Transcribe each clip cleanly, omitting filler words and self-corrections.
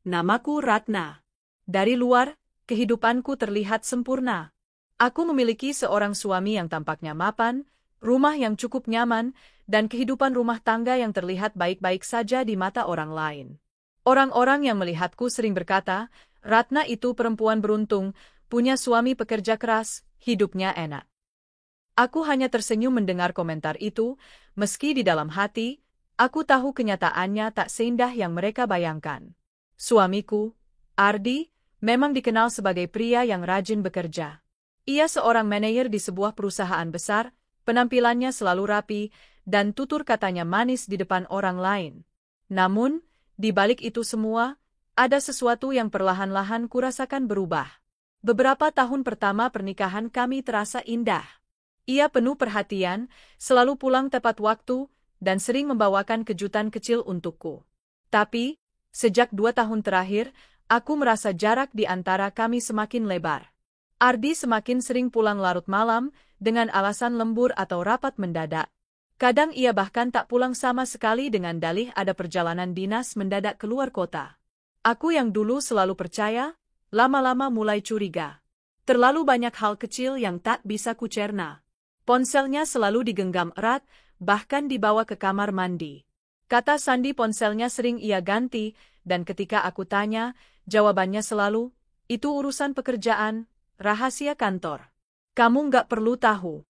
Namaku Ratna. Dari luar, kehidupanku terlihat sempurna. Aku memiliki seorang suami yang tampaknya mapan, rumah yang cukup nyaman, dan kehidupan rumah tangga yang terlihat baik-baik saja di mata orang lain. Orang-orang yang melihatku sering berkata, Ratna itu perempuan beruntung, punya suami pekerja keras, hidupnya enak. Aku hanya tersenyum mendengar komentar itu, meski di dalam hati, aku tahu kenyataannya tak seindah yang mereka bayangkan. Suamiku, Ardi, memang dikenal sebagai pria yang rajin bekerja. Ia seorang manajer di sebuah perusahaan besar, penampilannya selalu rapi, dan tutur katanya manis di depan orang lain. Namun, di balik itu semua, ada sesuatu yang perlahan-lahan kurasakan berubah. Beberapa tahun pertama pernikahan kami terasa indah. Ia penuh perhatian, selalu pulang tepat waktu, dan sering membawakan kejutan kecil untukku. Tapi, sejak 2 tahun terakhir, aku merasa jarak di antara kami semakin lebar. Ardi semakin sering pulang larut malam, dengan alasan lembur atau rapat mendadak. Kadang ia bahkan tak pulang sama sekali dengan dalih ada perjalanan dinas mendadak keluar kota. Aku yang dulu selalu percaya, lama-lama mulai curiga. Terlalu banyak hal kecil yang tak bisa kucerna. Ponselnya selalu digenggam erat, bahkan dibawa ke kamar mandi. Kata sandi ponselnya sering ia ganti, dan ketika aku tanya, jawabannya selalu, itu urusan pekerjaan, rahasia kantor. Kamu nggak perlu tahu.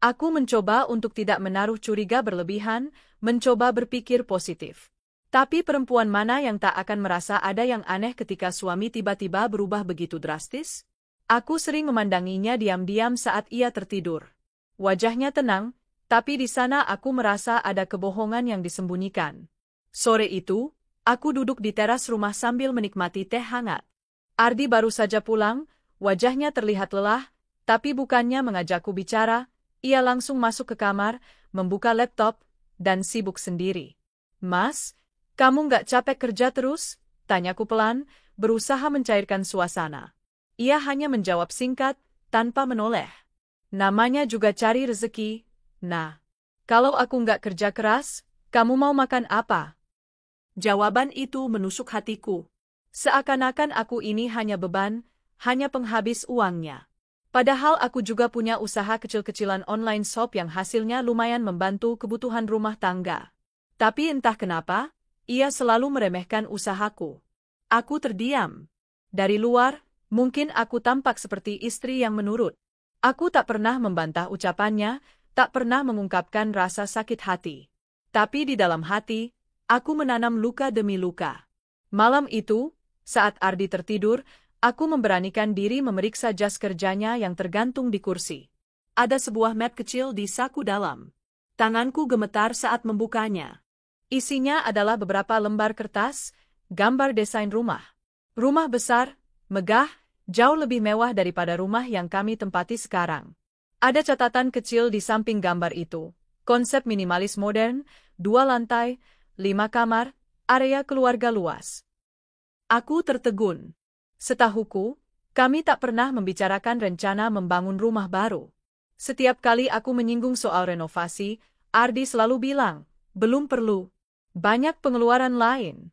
Aku mencoba untuk tidak menaruh curiga berlebihan, mencoba berpikir positif. Tapi perempuan mana yang tak akan merasa ada yang aneh ketika suami tiba-tiba berubah begitu drastis? Aku sering memandanginya diam-diam saat ia tertidur. Wajahnya tenang, tapi di sana aku merasa ada kebohongan yang disembunyikan. Sore itu, aku duduk di teras rumah sambil menikmati teh hangat. Ardi baru saja pulang, wajahnya terlihat lelah, tapi bukannya mengajakku bicara, ia langsung masuk ke kamar, membuka laptop, dan sibuk sendiri. Mas, kamu nggak capek kerja terus? Tanyaku pelan, berusaha mencairkan suasana. Ia hanya menjawab singkat, tanpa menoleh. Namanya juga cari rezeki. Nah, kalau aku nggak kerja keras, kamu mau makan apa? Jawaban itu menusuk hatiku. Seakan-akan aku ini hanya beban, hanya penghabis uangnya. Padahal aku juga punya usaha kecil-kecilan online shop yang hasilnya lumayan membantu kebutuhan rumah tangga. Tapi entah kenapa, ia selalu meremehkan usahaku. Aku terdiam. Dari luar, mungkin aku tampak seperti istri yang menurut. Aku tak pernah membantah ucapannya, tak pernah mengungkapkan rasa sakit hati. Tapi di dalam hati, aku menanam luka demi luka. Malam itu, saat Ardi tertidur, aku memberanikan diri memeriksa jas kerjanya yang tergantung di kursi. Ada sebuah map kecil di saku dalam. Tanganku gemetar saat membukanya. Isinya adalah beberapa lembar kertas, gambar desain rumah. Rumah besar, megah, jauh lebih mewah daripada rumah yang kami tempati sekarang. Ada catatan kecil di samping gambar itu. Konsep minimalis modern, 2 lantai, 5 kamar, area keluarga luas. Aku tertegun. Setahuku, kami tak pernah membicarakan rencana membangun rumah baru. Setiap kali aku menyinggung soal renovasi, Ardi selalu bilang, belum perlu. Banyak pengeluaran lain.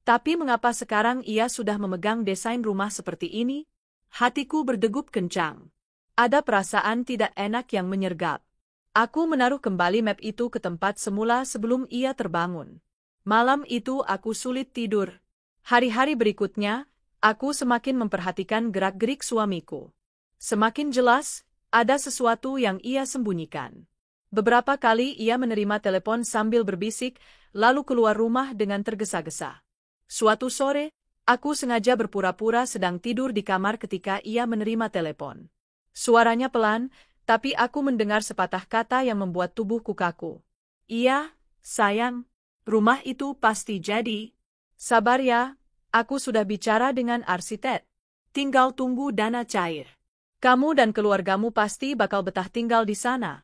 Tapi mengapa sekarang ia sudah memegang desain rumah seperti ini? Hatiku berdegup kencang. Ada perasaan tidak enak yang menyergap. Aku menaruh kembali map itu ke tempat semula sebelum ia terbangun. Malam itu aku sulit tidur. Hari-hari berikutnya, aku semakin memperhatikan gerak-gerik suamiku. Semakin jelas, ada sesuatu yang ia sembunyikan. Beberapa kali ia menerima telepon sambil berbisik, lalu keluar rumah dengan tergesa-gesa. Suatu sore, aku sengaja berpura-pura sedang tidur di kamar ketika ia menerima telepon. Suaranya pelan, tapi aku mendengar sepatah kata yang membuat tubuhku kaku. Iya, sayang, rumah itu pasti jadi. Sabar ya, aku sudah bicara dengan arsitek. Tinggal tunggu dana cair. Kamu dan keluargamu pasti bakal betah tinggal di sana.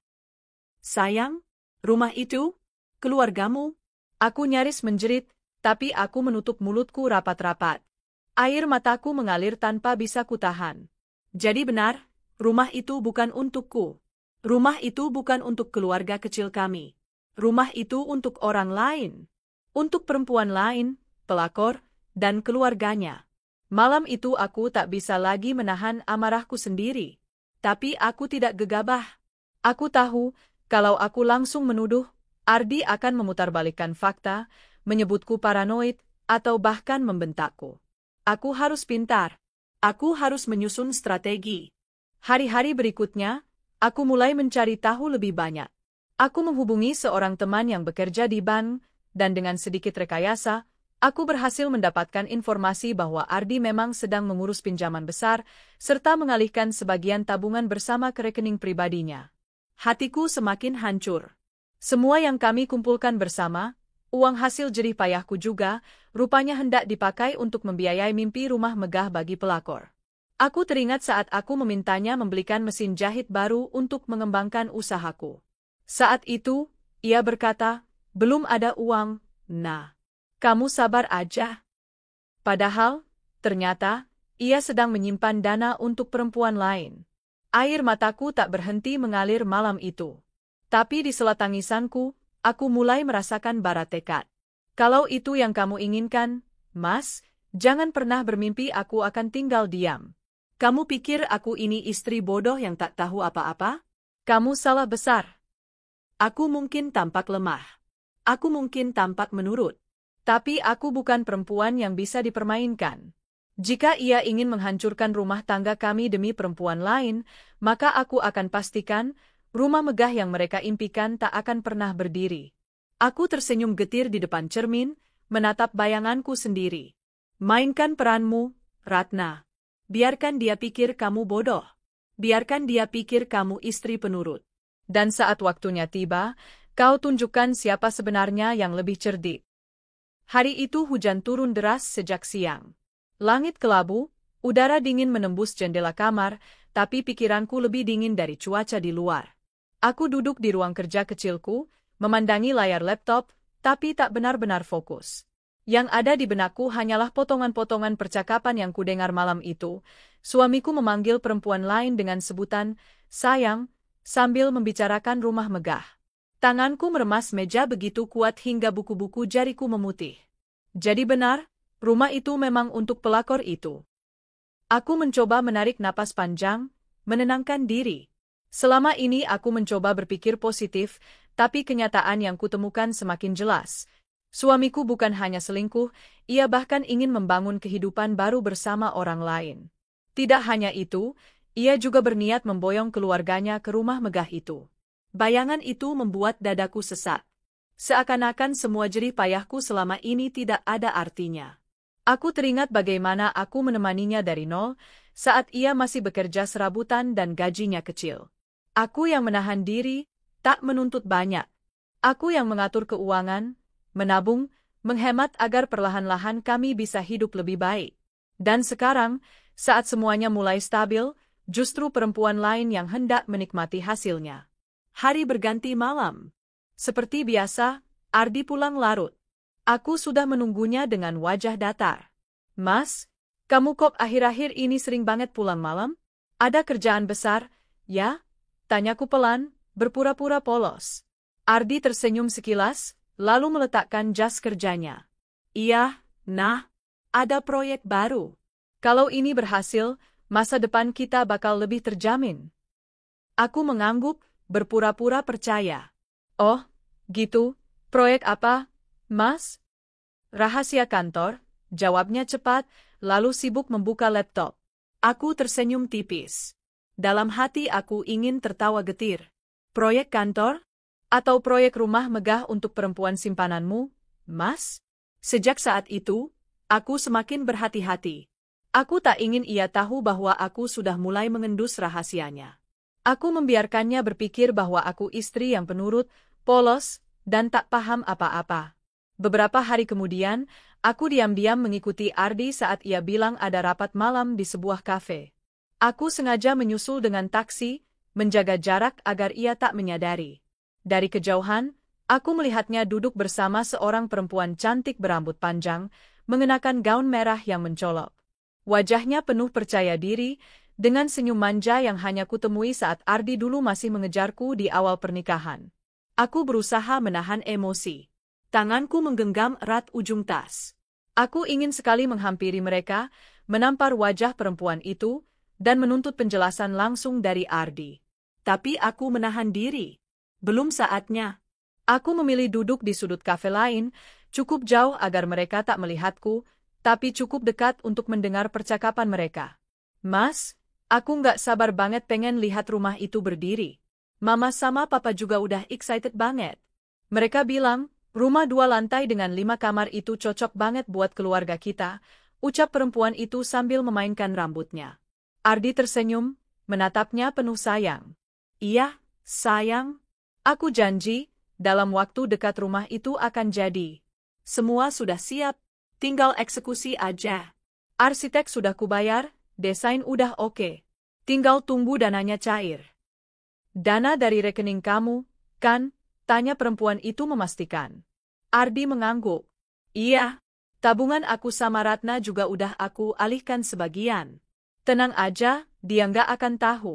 Sayang, rumah itu, keluargamu? Aku nyaris menjerit, tapi aku menutup mulutku rapat-rapat. Air mataku mengalir tanpa bisa kutahan. Jadi benar, rumah itu bukan untukku. Rumah itu bukan untuk keluarga kecil kami. Rumah itu untuk orang lain. Untuk perempuan lain, pelakor, dan keluarganya. Malam itu aku tak bisa lagi menahan amarahku sendiri. Tapi aku tidak gegabah. Aku tahu, kalau aku langsung menuduh, Ardi akan memutarbalikkan fakta, menyebutku paranoid, atau bahkan membentakku. Aku harus pintar. Aku harus menyusun strategi. Hari-hari berikutnya, aku mulai mencari tahu lebih banyak. Aku menghubungi seorang teman yang bekerja di bank, dan dengan sedikit rekayasa, aku berhasil mendapatkan informasi bahwa Ardi memang sedang mengurus pinjaman besar, serta mengalihkan sebagian tabungan bersama ke rekening pribadinya. Hatiku semakin hancur. Semua yang kami kumpulkan bersama, uang hasil jerih payahku juga, rupanya hendak dipakai untuk membiayai mimpi rumah megah bagi pelakor. Aku teringat saat aku memintanya membelikan mesin jahit baru untuk mengembangkan usahaku. Saat itu, ia berkata, "Belum ada uang, nah. Kamu sabar aja." Padahal, ternyata, ia sedang menyimpan dana untuk perempuan lain. Air mataku tak berhenti mengalir malam itu. Tapi di sela tangisanku, aku mulai merasakan bara tekad. Kalau itu yang kamu inginkan, Mas, jangan pernah bermimpi aku akan tinggal diam. Kamu pikir aku ini istri bodoh yang tak tahu apa-apa? Kamu salah besar. Aku mungkin tampak lemah. Aku mungkin tampak menurut. Tapi aku bukan perempuan yang bisa dipermainkan. Jika ia ingin menghancurkan rumah tangga kami demi perempuan lain, maka aku akan pastikan rumah megah yang mereka impikan tak akan pernah berdiri. Aku tersenyum getir di depan cermin, menatap bayanganku sendiri. Mainkan peranmu, Ratna. Biarkan dia pikir kamu bodoh. Biarkan dia pikir kamu istri penurut. Dan saat waktunya tiba, kau tunjukkan siapa sebenarnya yang lebih cerdik. Hari itu hujan turun deras sejak siang. Langit kelabu, udara dingin menembus jendela kamar, tapi pikiranku lebih dingin dari cuaca di luar. Aku duduk di ruang kerja kecilku, memandangi layar laptop, tapi tak benar-benar fokus. Yang ada di benakku hanyalah potongan-potongan percakapan yang kudengar malam itu. Suamiku memanggil perempuan lain dengan sebutan, "Sayang," sambil membicarakan rumah megah. Tanganku meremas meja begitu kuat hingga buku-buku jariku memutih. Jadi benar, rumah itu memang untuk pelakor itu. Aku mencoba menarik napas panjang, menenangkan diri. Selama ini aku mencoba berpikir positif, tapi kenyataan yang kutemukan semakin jelas. Suamiku bukan hanya selingkuh, ia bahkan ingin membangun kehidupan baru bersama orang lain. Tidak hanya itu, ia juga berniat memboyong keluarganya ke rumah megah itu. Bayangan itu membuat dadaku sesak. Seakan-akan semua jerih payahku selama ini tidak ada artinya. Aku teringat bagaimana aku menemaninya dari nol, saat ia masih bekerja serabutan dan gajinya kecil. Aku yang menahan diri, tak menuntut banyak. Aku yang mengatur keuangan, menabung, menghemat agar perlahan-lahan kami bisa hidup lebih baik. Dan sekarang, saat semuanya mulai stabil, justru perempuan lain yang hendak menikmati hasilnya. Hari berganti malam. Seperti biasa, Ardi pulang larut. Aku sudah menunggunya dengan wajah datar. "Mas, kamu kok akhir-akhir ini sering banget pulang malam? Ada kerjaan besar, ya?" Tanyaku pelan, berpura-pura polos. Ardi tersenyum sekilas, lalu meletakkan jas kerjanya. "Iya, nah, ada proyek baru. Kalau ini berhasil, masa depan kita bakal lebih terjamin." Aku mengangguk, berpura-pura percaya. "Oh, gitu, proyek apa, Mas?" "Rahasia kantor," jawabnya cepat, lalu sibuk membuka laptop. Aku tersenyum tipis. Dalam hati aku ingin tertawa getir. "Proyek kantor? Atau proyek rumah megah untuk perempuan simpananmu, Mas?" Sejak saat itu, aku semakin berhati-hati. Aku tak ingin ia tahu bahwa aku sudah mulai mengendus rahasianya. Aku membiarkannya berpikir bahwa aku istri yang penurut, polos, dan tak paham apa-apa. Beberapa hari kemudian, aku diam-diam mengikuti Ardi saat ia bilang ada rapat malam di sebuah kafe. Aku sengaja menyusul dengan taksi, menjaga jarak agar ia tak menyadari. Dari kejauhan, aku melihatnya duduk bersama seorang perempuan cantik berambut panjang, mengenakan gaun merah yang mencolok. Wajahnya penuh percaya diri, dengan senyum manja yang hanya kutemui saat Ardi dulu masih mengejarku di awal pernikahan. Aku berusaha menahan emosi. Tanganku menggenggam erat ujung tas. Aku ingin sekali menghampiri mereka, menampar wajah perempuan itu, dan menuntut penjelasan langsung dari Ardi. Tapi aku menahan diri. Belum saatnya. Aku memilih duduk di sudut kafe lain, cukup jauh agar mereka tak melihatku, tapi cukup dekat untuk mendengar percakapan mereka. Mas, aku nggak sabar banget pengen lihat rumah itu berdiri. Mama sama papa juga udah excited banget. Mereka bilang, rumah 2 lantai dengan 5 kamar itu cocok banget buat keluarga kita, ucap perempuan itu sambil memainkan rambutnya. Ardi tersenyum, menatapnya penuh sayang. Iya, sayang. Aku janji, dalam waktu dekat rumah itu akan jadi. Semua sudah siap, tinggal eksekusi aja. Arsitek sudah kubayar, desain udah oke. Tinggal tunggu dananya cair. Dana dari rekening kamu, kan? Tanya perempuan itu memastikan. Ardi mengangguk. Iya, tabungan aku sama Ratna juga udah aku alihkan sebagian. Tenang aja, dia nggak akan tahu.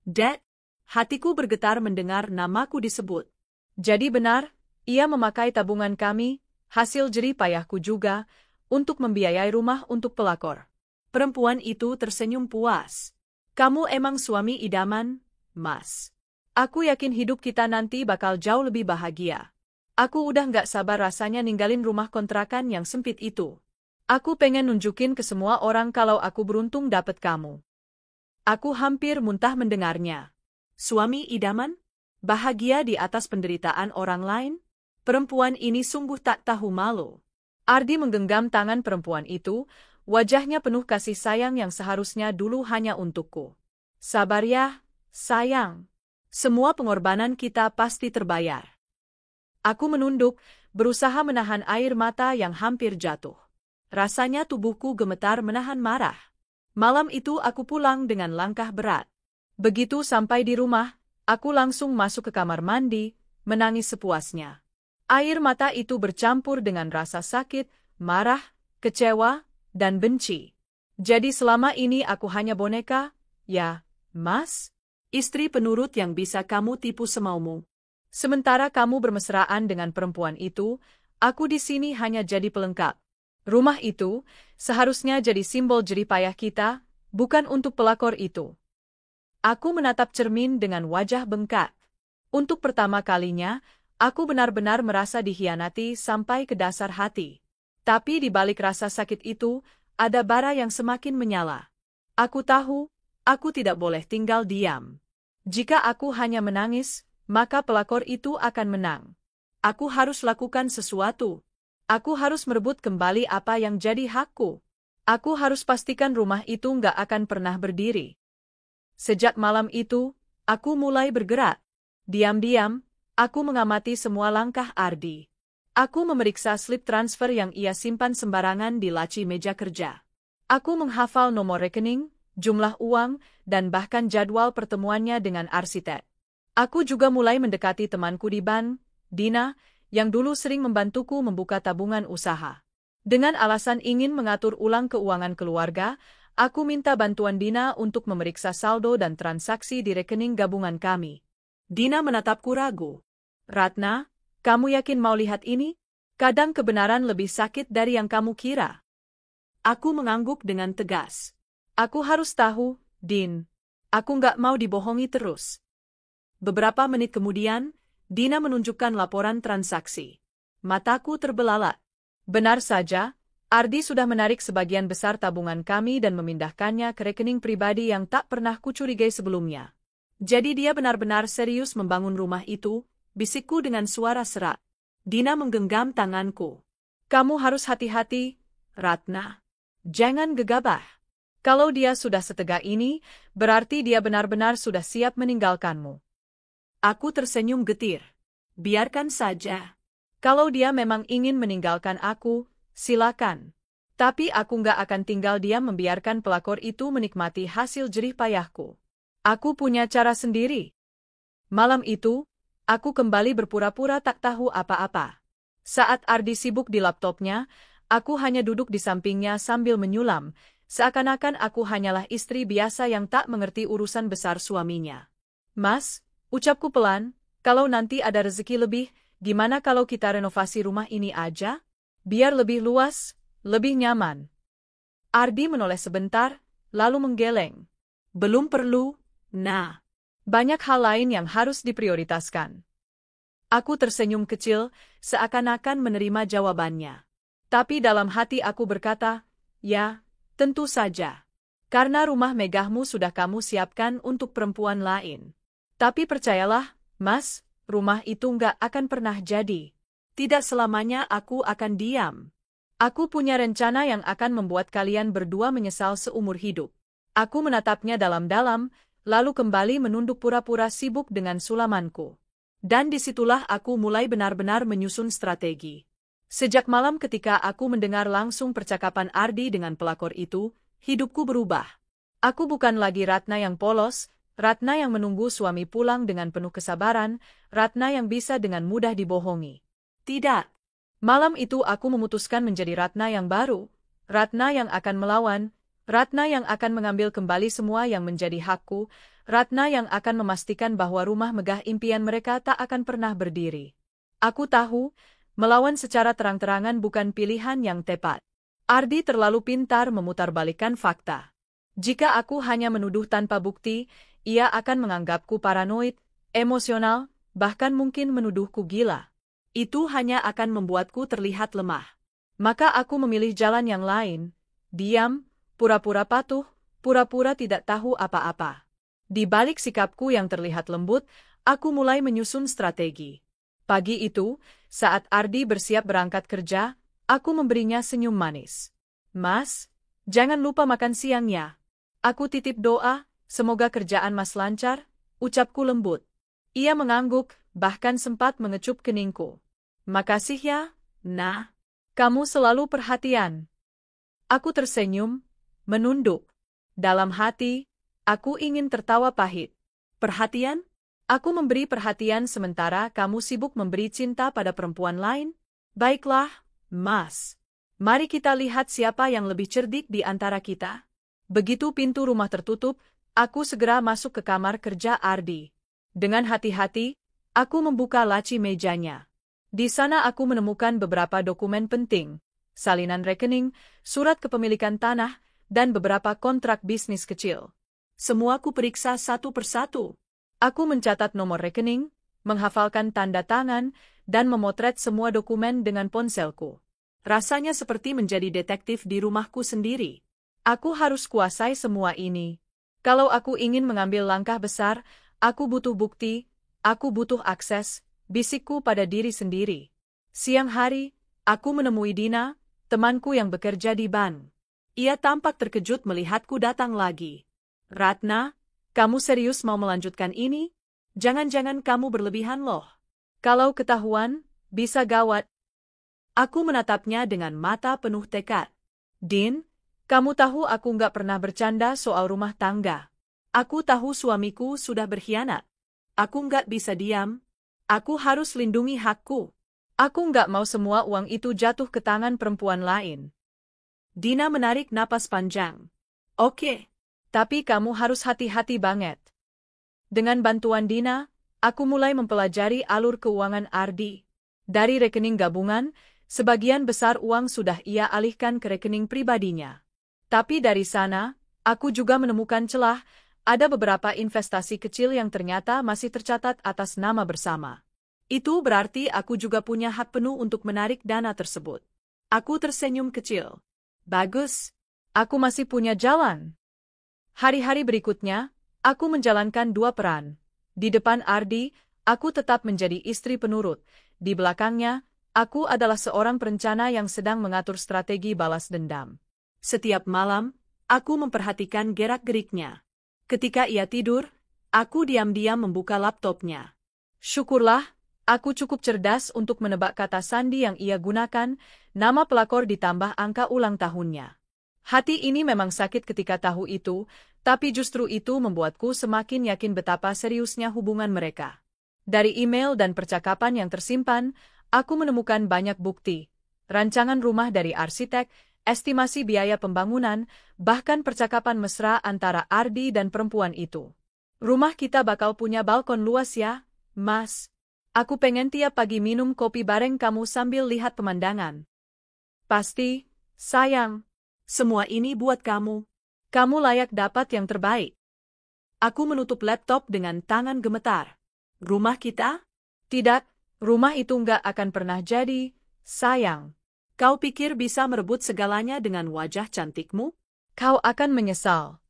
Dad, hatiku bergetar mendengar namaku disebut. Jadi benar, ia memakai tabungan kami, hasil jerih payahku juga, untuk membiayai rumah untuk pelakor. Perempuan itu tersenyum puas. Kamu emang suami idaman, Mas. Aku yakin hidup kita nanti bakal jauh lebih bahagia. Aku udah nggak sabar rasanya ninggalin rumah kontrakan yang sempit itu. Aku pengen nunjukin ke semua orang kalau aku beruntung dapet kamu. Aku hampir muntah mendengarnya. Suami idaman? Bahagia di atas penderitaan orang lain? Perempuan ini sungguh tak tahu malu. Ardi menggenggam tangan perempuan itu, wajahnya penuh kasih sayang yang seharusnya dulu hanya untukku. Sabar ya, sayang. Semua pengorbanan kita pasti terbayar. Aku menunduk, berusaha menahan air mata yang hampir jatuh. Rasanya tubuhku gemetar menahan marah. Malam itu aku pulang dengan langkah berat. Begitu sampai di rumah, aku langsung masuk ke kamar mandi, menangis sepuasnya. Air mata itu bercampur dengan rasa sakit, marah, kecewa, dan benci. Jadi selama ini aku hanya boneka, ya, Mas? Istri penurut yang bisa kamu tipu semaumu. Sementara kamu bermesraan dengan perempuan itu, aku di sini hanya jadi pelengkap. Rumah itu seharusnya jadi simbol jerih payah kita, bukan untuk pelakor itu. Aku menatap cermin dengan wajah bengkak. Untuk pertama kalinya, aku benar-benar merasa dikhianati sampai ke dasar hati. Tapi di balik rasa sakit itu, ada bara yang semakin menyala. Aku tahu, aku tidak boleh tinggal diam. Jika aku hanya menangis, maka pelakor itu akan menang. Aku harus lakukan sesuatu. Aku harus merebut kembali apa yang jadi hakku. Aku harus pastikan rumah itu nggak akan pernah berdiri. Sejak malam itu, aku mulai bergerak. Diam-diam, aku mengamati semua langkah Ardi. Aku memeriksa slip transfer yang ia simpan sembarangan di laci meja kerja. Aku menghafal nomor rekening, jumlah uang, dan bahkan jadwal pertemuannya dengan arsitek. Aku juga mulai mendekati temanku di bank, Dina, yang dulu sering membantuku membuka tabungan usaha. Dengan alasan ingin mengatur ulang keuangan keluarga, aku minta bantuan Dina untuk memeriksa saldo dan transaksi di rekening gabungan kami. Dina menatapku ragu. Ratna, kamu yakin mau lihat ini? Kadang kebenaran lebih sakit dari yang kamu kira. Aku mengangguk dengan tegas. Aku harus tahu, Din. Aku nggak mau dibohongi terus. Beberapa menit kemudian, Dina menunjukkan laporan transaksi. Mataku terbelalak. Benar saja, Ardi sudah menarik sebagian besar tabungan kami dan memindahkannya ke rekening pribadi yang tak pernah kucurigai sebelumnya. Jadi dia benar-benar serius membangun rumah itu, bisikku dengan suara serak. Dina menggenggam tanganku. Kamu harus hati-hati, Ratna. Jangan gegabah. Kalau dia sudah setegak ini, berarti dia benar-benar sudah siap meninggalkanmu. Aku tersenyum getir. Biarkan saja. Kalau dia memang ingin meninggalkan aku, silakan. Tapi aku nggak akan tinggal diam membiarkan pelakor itu menikmati hasil jerih payahku. Aku punya cara sendiri. Malam itu, aku kembali berpura-pura tak tahu apa-apa. Saat Ardi sibuk di laptopnya, aku hanya duduk di sampingnya sambil menyulam, seakan-akan aku hanyalah istri biasa yang tak mengerti urusan besar suaminya. Mas, ucapku pelan, kalau nanti ada rezeki lebih, gimana kalau kita renovasi rumah ini aja? Biar lebih luas, Lebih nyaman. Ardi menoleh sebentar, lalu menggeleng. Belum perlu, nah. Banyak hal lain yang harus diprioritaskan. Aku tersenyum kecil, seakan-akan menerima jawabannya. Tapi dalam hati aku berkata, ya, tentu saja. Karena rumah megahmu sudah kamu siapkan untuk perempuan lain. Tapi percayalah, Mas, rumah itu nggak akan pernah jadi. Tidak selamanya aku akan diam. Aku punya rencana yang akan membuat kalian berdua menyesal seumur hidup. Aku menatapnya dalam-dalam, lalu kembali menunduk pura-pura sibuk dengan sulamanku. Dan disitulah aku mulai benar-benar menyusun strategi. Sejak malam ketika aku mendengar langsung percakapan Ardi dengan pelakor itu, hidupku berubah. Aku bukan lagi Ratna yang polos, Ratna yang menunggu suami pulang dengan penuh kesabaran, Ratna yang bisa dengan mudah dibohongi. Tidak. Malam itu aku memutuskan menjadi Ratna yang baru, Ratna yang akan melawan, Ratna yang akan mengambil kembali semua yang menjadi hakku, Ratna yang akan memastikan bahwa rumah megah impian mereka tak akan pernah berdiri. Aku tahu, melawan secara terang-terangan bukan pilihan yang tepat. Ardi terlalu pintar memutarbalikkan fakta. Jika aku hanya menuduh tanpa bukti, ia akan menganggapku paranoid, emosional, bahkan mungkin menuduhku gila. Itu hanya akan membuatku terlihat lemah. Maka aku memilih jalan yang lain, diam, pura-pura patuh, pura-pura tidak tahu apa-apa. Di balik sikapku yang terlihat lembut, aku mulai menyusun strategi. Pagi itu, saat Ardi bersiap berangkat kerja, aku memberinya senyum manis. Mas, jangan lupa makan siangnya. Aku titip doa, semoga kerjaan Mas lancar, ucapku lembut. Ia mengangguk, bahkan sempat mengecup keningku. Makasih ya, nah. Kamu selalu perhatian. Aku tersenyum, menunduk. Dalam hati, aku ingin tertawa pahit. Perhatian? Aku memberi perhatian sementara kamu sibuk memberi cinta pada perempuan lain? Baiklah, Mas. Mari kita lihat siapa yang lebih cerdik di antara kita. Begitu pintu rumah tertutup, aku segera masuk ke kamar kerja Ardi. Dengan hati-hati, aku membuka laci mejanya. Di sana aku menemukan beberapa dokumen penting, salinan rekening, surat kepemilikan tanah, dan beberapa kontrak bisnis kecil. Semua ku periksa satu persatu. Aku mencatat nomor rekening, menghafalkan tanda tangan, dan memotret semua dokumen dengan ponselku. Rasanya seperti menjadi detektif di rumahku sendiri. Aku harus kuasai semua ini. Kalau aku ingin mengambil langkah besar, aku butuh bukti, aku butuh akses, bisikku pada diri sendiri. Siang hari, aku menemui Dina, temanku yang bekerja di bank. Ia tampak terkejut melihatku datang lagi. Ratna, kamu serius mau melanjutkan ini? Jangan-jangan kamu berlebihan loh. Kalau ketahuan, bisa gawat. Aku menatapnya dengan mata penuh tekad. Din, kamu tahu aku nggak pernah bercanda soal rumah tangga. Aku tahu suamiku sudah berkhianat. Aku nggak bisa diam. Aku harus lindungi hakku. Aku nggak mau semua uang itu jatuh ke tangan perempuan lain. Dina menarik napas panjang. Oke, tapi kamu harus hati-hati banget. Dengan bantuan Dina, aku mulai mempelajari alur keuangan Ardi. Dari rekening gabungan, sebagian besar uang sudah ia alihkan ke rekening pribadinya. Tapi dari sana, aku juga menemukan celah. Ada beberapa investasi kecil yang ternyata masih tercatat atas nama bersama. Itu berarti aku juga punya hak penuh untuk menarik dana tersebut. Aku tersenyum kecil. Bagus, aku masih punya jalan. Hari-hari berikutnya, aku menjalankan dua peran. Di depan Ardi, aku tetap menjadi istri penurut. Di belakangnya, aku adalah seorang perencana yang sedang mengatur strategi balas dendam. Setiap malam, aku memperhatikan gerak-geriknya. Ketika ia tidur, aku diam-diam membuka laptopnya. Syukurlah, aku cukup cerdas untuk menebak kata sandi yang ia gunakan, nama pelakor ditambah angka ulang tahunnya. Hati ini memang sakit ketika tahu itu, tapi justru itu membuatku semakin yakin betapa seriusnya hubungan mereka. Dari email dan percakapan yang tersimpan, aku menemukan banyak bukti. Rancangan rumah dari arsitek, estimasi biaya pembangunan, bahkan percakapan mesra antara Ardi dan perempuan itu. Rumah kita bakal punya balkon luas ya, Mas. Aku pengen tiap pagi minum kopi bareng kamu sambil lihat pemandangan. Pasti, Sayang, semua ini buat kamu. Kamu layak dapat yang terbaik. Aku menutup laptop dengan tangan gemetar. Rumah kita? Tidak, rumah itu nggak akan pernah jadi, sayang. Kau pikir bisa merebut segalanya dengan wajah cantikmu? Kau akan menyesal.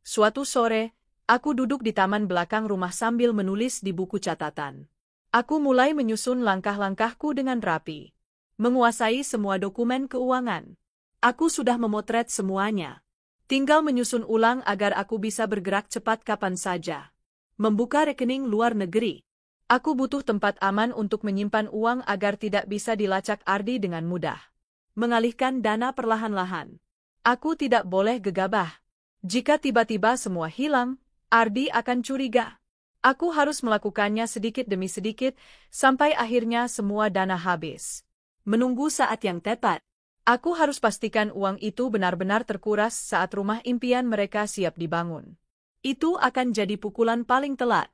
Suatu sore, aku duduk di taman belakang rumah sambil menulis di buku catatan. Aku mulai menyusun langkah-langkahku dengan rapi. Menguasai semua dokumen keuangan. Aku sudah memotret semuanya. Tinggal menyusun ulang agar aku bisa bergerak cepat kapan saja. Membuka rekening luar negeri. Aku butuh tempat aman untuk menyimpan uang agar tidak bisa dilacak Ardi dengan mudah. Mengalihkan dana perlahan-lahan. Aku tidak boleh gegabah. Jika tiba-tiba semua hilang, Ardi akan curiga. Aku harus melakukannya sedikit demi sedikit, sampai akhirnya semua dana habis. Menunggu saat yang tepat. Aku harus pastikan uang itu benar-benar terkuras saat rumah impian mereka siap dibangun. Itu akan jadi pukulan paling telat.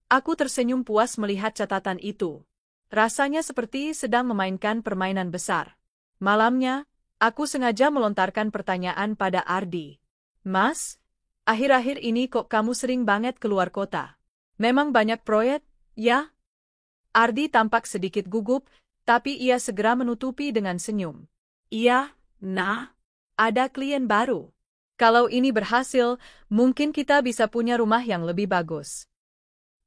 Aku tersenyum puas melihat catatan itu. Rasanya seperti sedang memainkan permainan besar. Malamnya, aku sengaja melontarkan pertanyaan pada Ardi. Mas, akhir-akhir ini kok kamu sering banget keluar kota? Memang banyak proyek, ya? Ardi tampak sedikit gugup, tapi ia segera menutupi dengan senyum. Iya, nah, ada klien baru. Kalau ini berhasil, mungkin kita bisa punya rumah yang lebih bagus.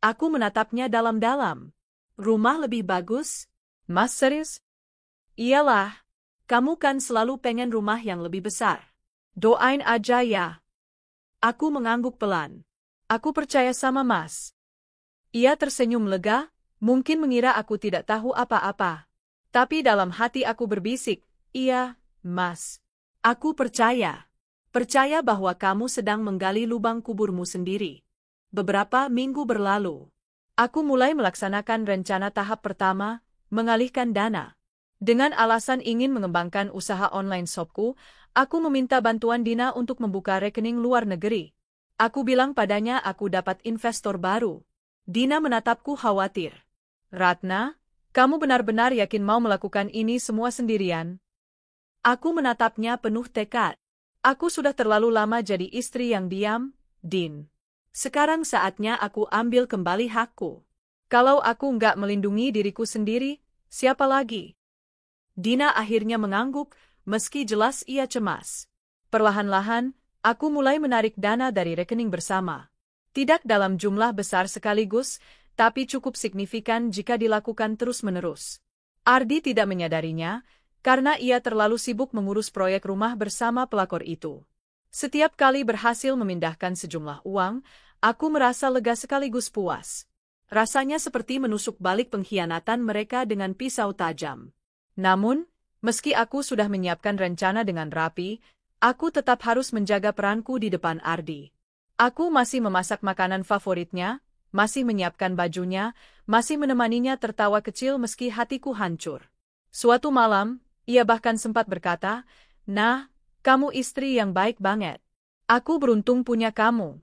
Aku menatapnya dalam-dalam. Rumah lebih bagus? Mas serius? Iyalah, kamu kan selalu pengen rumah yang lebih besar. Doain aja ya. Aku mengangguk pelan. Aku percaya sama Mas. Ia tersenyum lega, mungkin mengira aku tidak tahu apa-apa. Tapi dalam hati aku berbisik, iya, Mas. Aku percaya. Percaya bahwa kamu sedang menggali lubang kuburmu sendiri. Beberapa minggu berlalu. Aku mulai melaksanakan rencana tahap pertama, mengalihkan dana. Dengan alasan ingin mengembangkan usaha online shopku, aku meminta bantuan Dina untuk membuka rekening luar negeri. Aku bilang padanya aku dapat investor baru. Dina menatapku khawatir. Ratna, kamu benar-benar yakin mau melakukan ini semua sendirian? Aku menatapnya penuh tekad. Aku sudah terlalu lama jadi istri yang diam, Din. Sekarang saatnya aku ambil kembali hakku. Kalau aku nggak melindungi diriku sendiri, siapa lagi? Dina akhirnya mengangguk, meski jelas ia cemas. Perlahan-lahan, aku mulai menarik dana dari rekening bersama. Tidak dalam jumlah besar sekaligus, tapi cukup signifikan jika dilakukan terus-menerus. Ardi tidak menyadarinya, karena ia terlalu sibuk mengurus proyek rumah bersama pelakor itu. Setiap kali berhasil memindahkan sejumlah uang, aku merasa lega sekaligus puas. Rasanya seperti menusuk balik pengkhianatan mereka dengan pisau tajam. Namun, meski aku sudah menyiapkan rencana dengan rapi, aku tetap harus menjaga peranku di depan Ardi. Aku masih memasak makanan favoritnya, masih menyiapkan bajunya, masih menemaninya tertawa kecil meski hatiku hancur. Suatu malam, ia bahkan sempat berkata, "Nah, kamu istri yang baik banget. Aku beruntung punya kamu."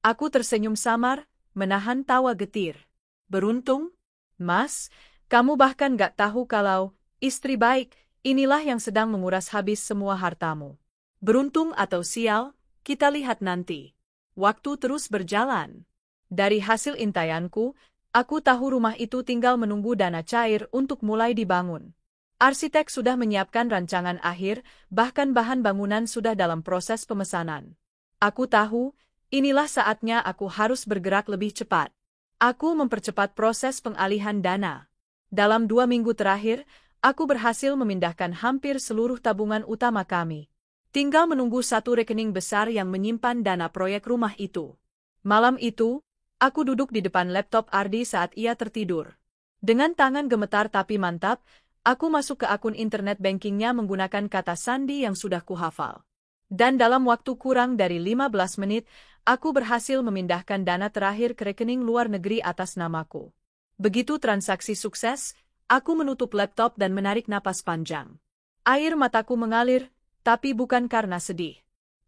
Aku tersenyum samar, menahan tawa getir. Beruntung? Mas, kamu bahkan gak tahu kalau istri baik, inilah yang sedang menguras habis semua hartamu. Beruntung atau sial, kita lihat nanti. Waktu terus berjalan. Dari hasil intaianku, aku tahu rumah itu tinggal menunggu dana cair untuk mulai dibangun. Arsitek sudah menyiapkan rancangan akhir, bahkan bahan bangunan sudah dalam proses pemesanan. Aku tahu, inilah saatnya aku harus bergerak lebih cepat. Aku mempercepat proses pengalihan dana. Dalam 2 minggu terakhir, aku berhasil memindahkan hampir seluruh tabungan utama kami. Tinggal menunggu satu rekening besar yang menyimpan dana proyek rumah itu. Malam itu, aku duduk di depan laptop Ardi saat ia tertidur. Dengan tangan gemetar tapi mantap, aku masuk ke akun internet bankingnya menggunakan kata sandi yang sudah kuhafal. Dan dalam waktu kurang dari 15 menit, aku berhasil memindahkan dana terakhir ke rekening luar negeri atas namaku. Begitu transaksi sukses, aku menutup laptop dan menarik napas panjang. Air mataku mengalir, tapi bukan karena sedih.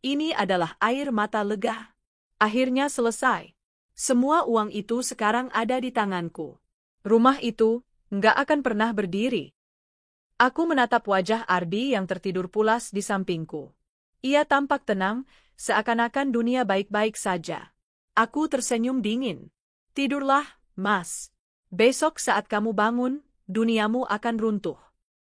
Ini adalah air mata lega. Akhirnya selesai. Semua uang itu sekarang ada di tanganku. Rumah itu nggak akan pernah berdiri. Aku menatap wajah Ardi yang tertidur pulas di sampingku. Ia tampak tenang, seakan-akan dunia baik-baik saja. Aku tersenyum dingin. Tidurlah, Mas. Besok saat kamu bangun, duniamu akan runtuh.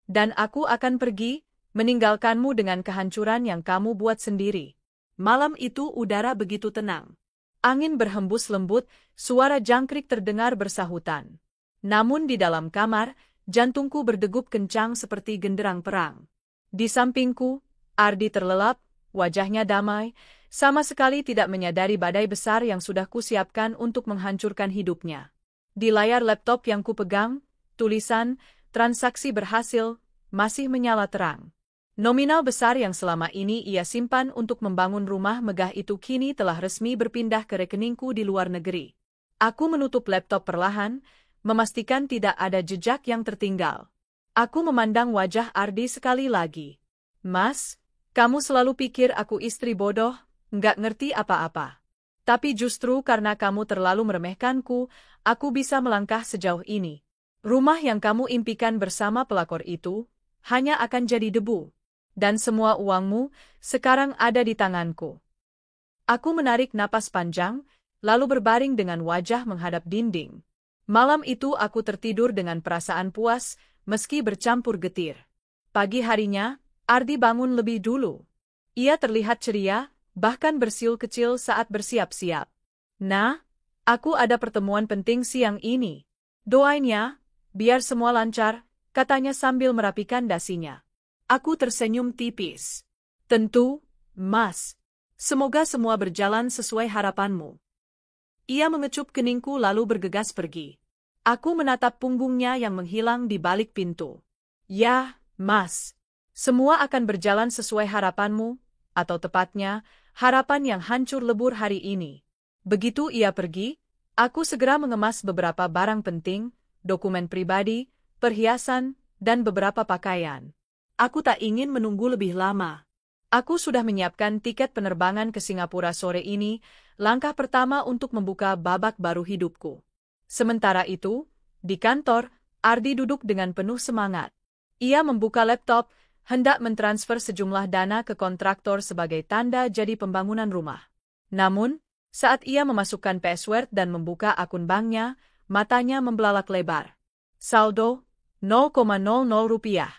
Dan aku akan pergi, meninggalkanmu dengan kehancuran yang kamu buat sendiri. Malam itu udara begitu tenang. Angin berhembus lembut, suara jangkrik terdengar bersahutan. Namun di dalam kamar, jantungku berdegup kencang seperti genderang perang. Di sampingku, Ardi terlelap, wajahnya damai, sama sekali tidak menyadari badai besar yang sudah kusiapkan untuk menghancurkan hidupnya. Di layar laptop yang kupegang, tulisan, transaksi berhasil, masih menyala terang. Nominal besar yang selama ini ia simpan untuk membangun rumah megah itu kini telah resmi berpindah ke rekeningku di luar negeri. Aku menutup laptop perlahan, memastikan tidak ada jejak yang tertinggal. Aku memandang wajah Ardi sekali lagi. Mas, kamu selalu pikir aku istri bodoh, nggak ngerti apa-apa. Tapi justru karena kamu terlalu meremehkanku, aku bisa melangkah sejauh ini. Rumah yang kamu impikan bersama pelakor itu hanya akan jadi debu. Dan semua uangmu sekarang ada di tanganku. Aku menarik napas panjang, lalu berbaring dengan wajah menghadap dinding. Malam itu aku tertidur dengan perasaan puas, meski bercampur getir. Pagi harinya, Ardi bangun lebih dulu. Ia terlihat ceria, bahkan bersiul kecil saat bersiap-siap. Nah, aku ada pertemuan penting siang ini. Doain ya, biar semua lancar, katanya sambil merapikan dasinya. Aku tersenyum tipis. Tentu, Mas. Semoga semua berjalan sesuai harapanmu. Ia mengecup keningku lalu bergegas pergi. Aku menatap punggungnya yang menghilang di balik pintu. Ya, Mas. Semua akan berjalan sesuai harapanmu, atau tepatnya, harapan yang hancur lebur hari ini. Begitu ia pergi, aku segera mengemas beberapa barang penting, dokumen pribadi, perhiasan, dan beberapa pakaian. Aku tak ingin menunggu lebih lama. Aku sudah menyiapkan tiket penerbangan ke Singapura sore ini, langkah pertama untuk membuka babak baru hidupku. Sementara itu, di kantor, Ardi duduk dengan penuh semangat. Ia membuka laptop, hendak mentransfer sejumlah dana ke kontraktor sebagai tanda jadi pembangunan rumah. Namun, saat ia memasukkan password dan membuka akun banknya, matanya membelalak lebar. Saldo, 0,00 rupiah.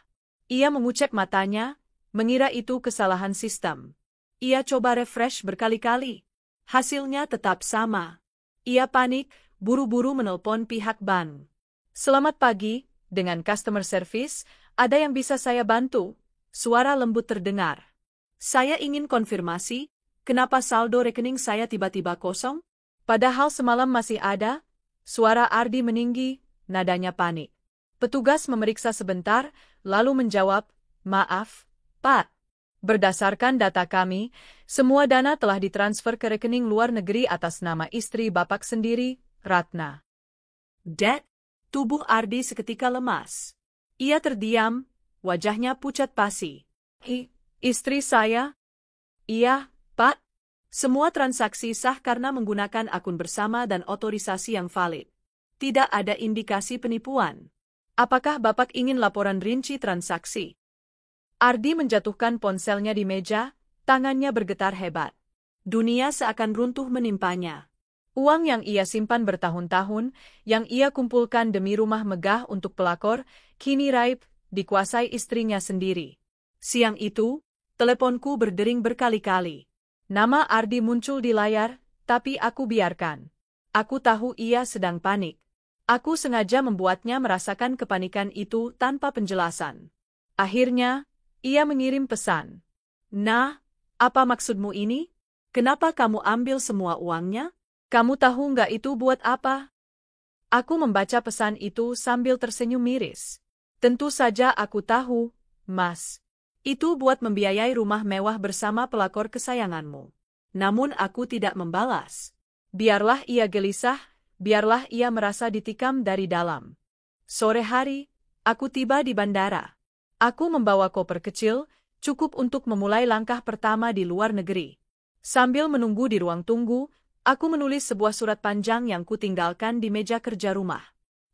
Ia mengucek matanya, mengira itu kesalahan sistem. Ia coba refresh berkali-kali. Hasilnya tetap sama. Ia panik, buru-buru menelpon pihak bank. Selamat pagi, dengan customer service, ada yang bisa saya bantu? Suara lembut terdengar. Saya ingin konfirmasi, kenapa saldo rekening saya tiba-tiba kosong? Padahal semalam masih ada? Suara Ardi meninggi, nadanya panik. Petugas memeriksa sebentar, lalu menjawab, maaf, Pak. Berdasarkan data kami, semua dana telah ditransfer ke rekening luar negeri atas nama istri Bapak sendiri, Ratna. Dad, tubuh Ardi seketika lemas. Ia terdiam, wajahnya pucat pasi. Istri saya? Iya, Pak. Semua transaksi sah karena menggunakan akun bersama dan otorisasi yang valid. Tidak ada indikasi penipuan. Apakah Bapak ingin laporan rinci transaksi? Ardi menjatuhkan ponselnya di meja, tangannya bergetar hebat. Dunia seakan runtuh menimpanya. Uang yang ia simpan bertahun-tahun, yang ia kumpulkan demi rumah megah untuk pelakor, kini raib, dikuasai istrinya sendiri. Siang itu, teleponku berdering berkali-kali. Nama Ardi muncul di layar, tapi aku biarkan. Aku tahu ia sedang panik. Aku sengaja membuatnya merasakan kepanikan itu tanpa penjelasan. Akhirnya, ia mengirim pesan. Nah, apa maksudmu ini? Kenapa kamu ambil semua uangnya? Kamu tahu nggak itu buat apa? Aku membaca pesan itu sambil tersenyum miris. Tentu saja aku tahu, Mas. Itu buat membiayai rumah mewah bersama pelakor kesayanganmu. Namun aku tidak membalas. Biarlah ia gelisah, biarlah ia merasa ditikam dari dalam. Sore hari, aku tiba di bandara. Aku membawa koper kecil, cukup untuk memulai langkah pertama di luar negeri. Sambil menunggu di ruang tunggu, aku menulis sebuah surat panjang yang kutinggalkan di meja kerja rumah.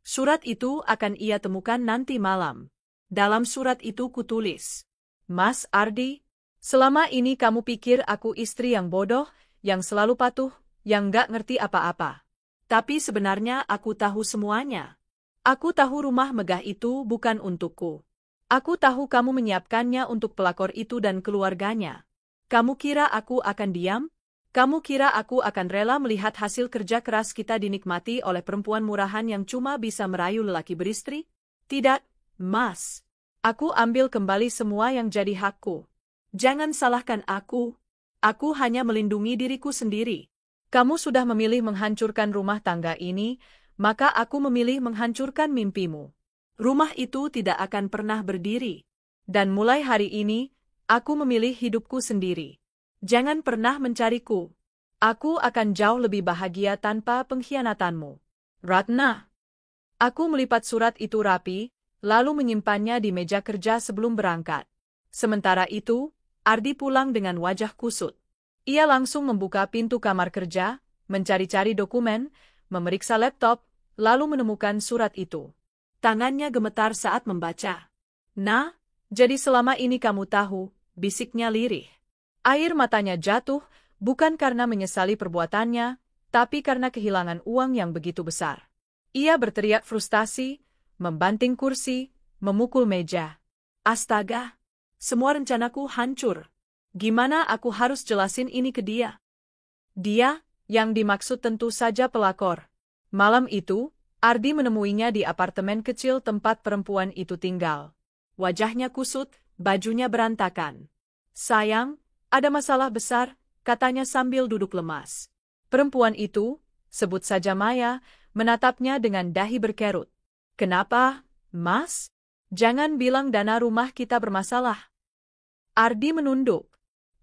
Surat itu akan ia temukan nanti malam. Dalam surat itu kutulis, Mas Ardi, selama ini kamu pikir aku istri yang bodoh, yang selalu patuh, yang gak ngerti apa-apa. Tapi sebenarnya aku tahu semuanya. Aku tahu rumah megah itu bukan untukku. Aku tahu kamu menyiapkannya untuk pelakor itu dan keluarganya. Kamu kira aku akan diam? Kamu kira aku akan rela melihat hasil kerja keras kita dinikmati oleh perempuan murahan yang cuma bisa merayu lelaki beristri? Tidak, Mas. Aku ambil kembali semua yang jadi hakku. Jangan salahkan aku. Aku hanya melindungi diriku sendiri. Kamu sudah memilih menghancurkan rumah tangga ini, maka aku memilih menghancurkan mimpimu. Rumah itu tidak akan pernah berdiri. Dan mulai hari ini, aku memilih hidupku sendiri. Jangan pernah mencariku. Aku akan jauh lebih bahagia tanpa pengkhianatanmu. Ratna. Aku melipat surat itu rapi, lalu menyimpannya di meja kerja sebelum berangkat. Sementara itu, Ardi pulang dengan wajah kusut. Ia langsung membuka pintu kamar kerja, mencari-cari dokumen, memeriksa laptop, lalu menemukan surat itu. Tangannya gemetar saat membaca. Nah, jadi selama ini kamu tahu, bisiknya lirih. Air matanya jatuh, bukan karena menyesali perbuatannya, tapi karena kehilangan uang yang begitu besar. Ia berteriak frustasi, membanting kursi, memukul meja. Astaga, semua rencanaku hancur. Gimana aku harus jelasin ini ke dia? Dia, yang dimaksud tentu saja pelakor. Malam itu, Ardi menemuinya di apartemen kecil tempat perempuan itu tinggal. Wajahnya kusut, bajunya berantakan. Sayang, ada masalah besar, katanya sambil duduk lemas. Perempuan itu, sebut saja Maya, menatapnya dengan dahi berkerut. Kenapa, Mas? Jangan bilang dana rumah kita bermasalah. Ardi menunduk.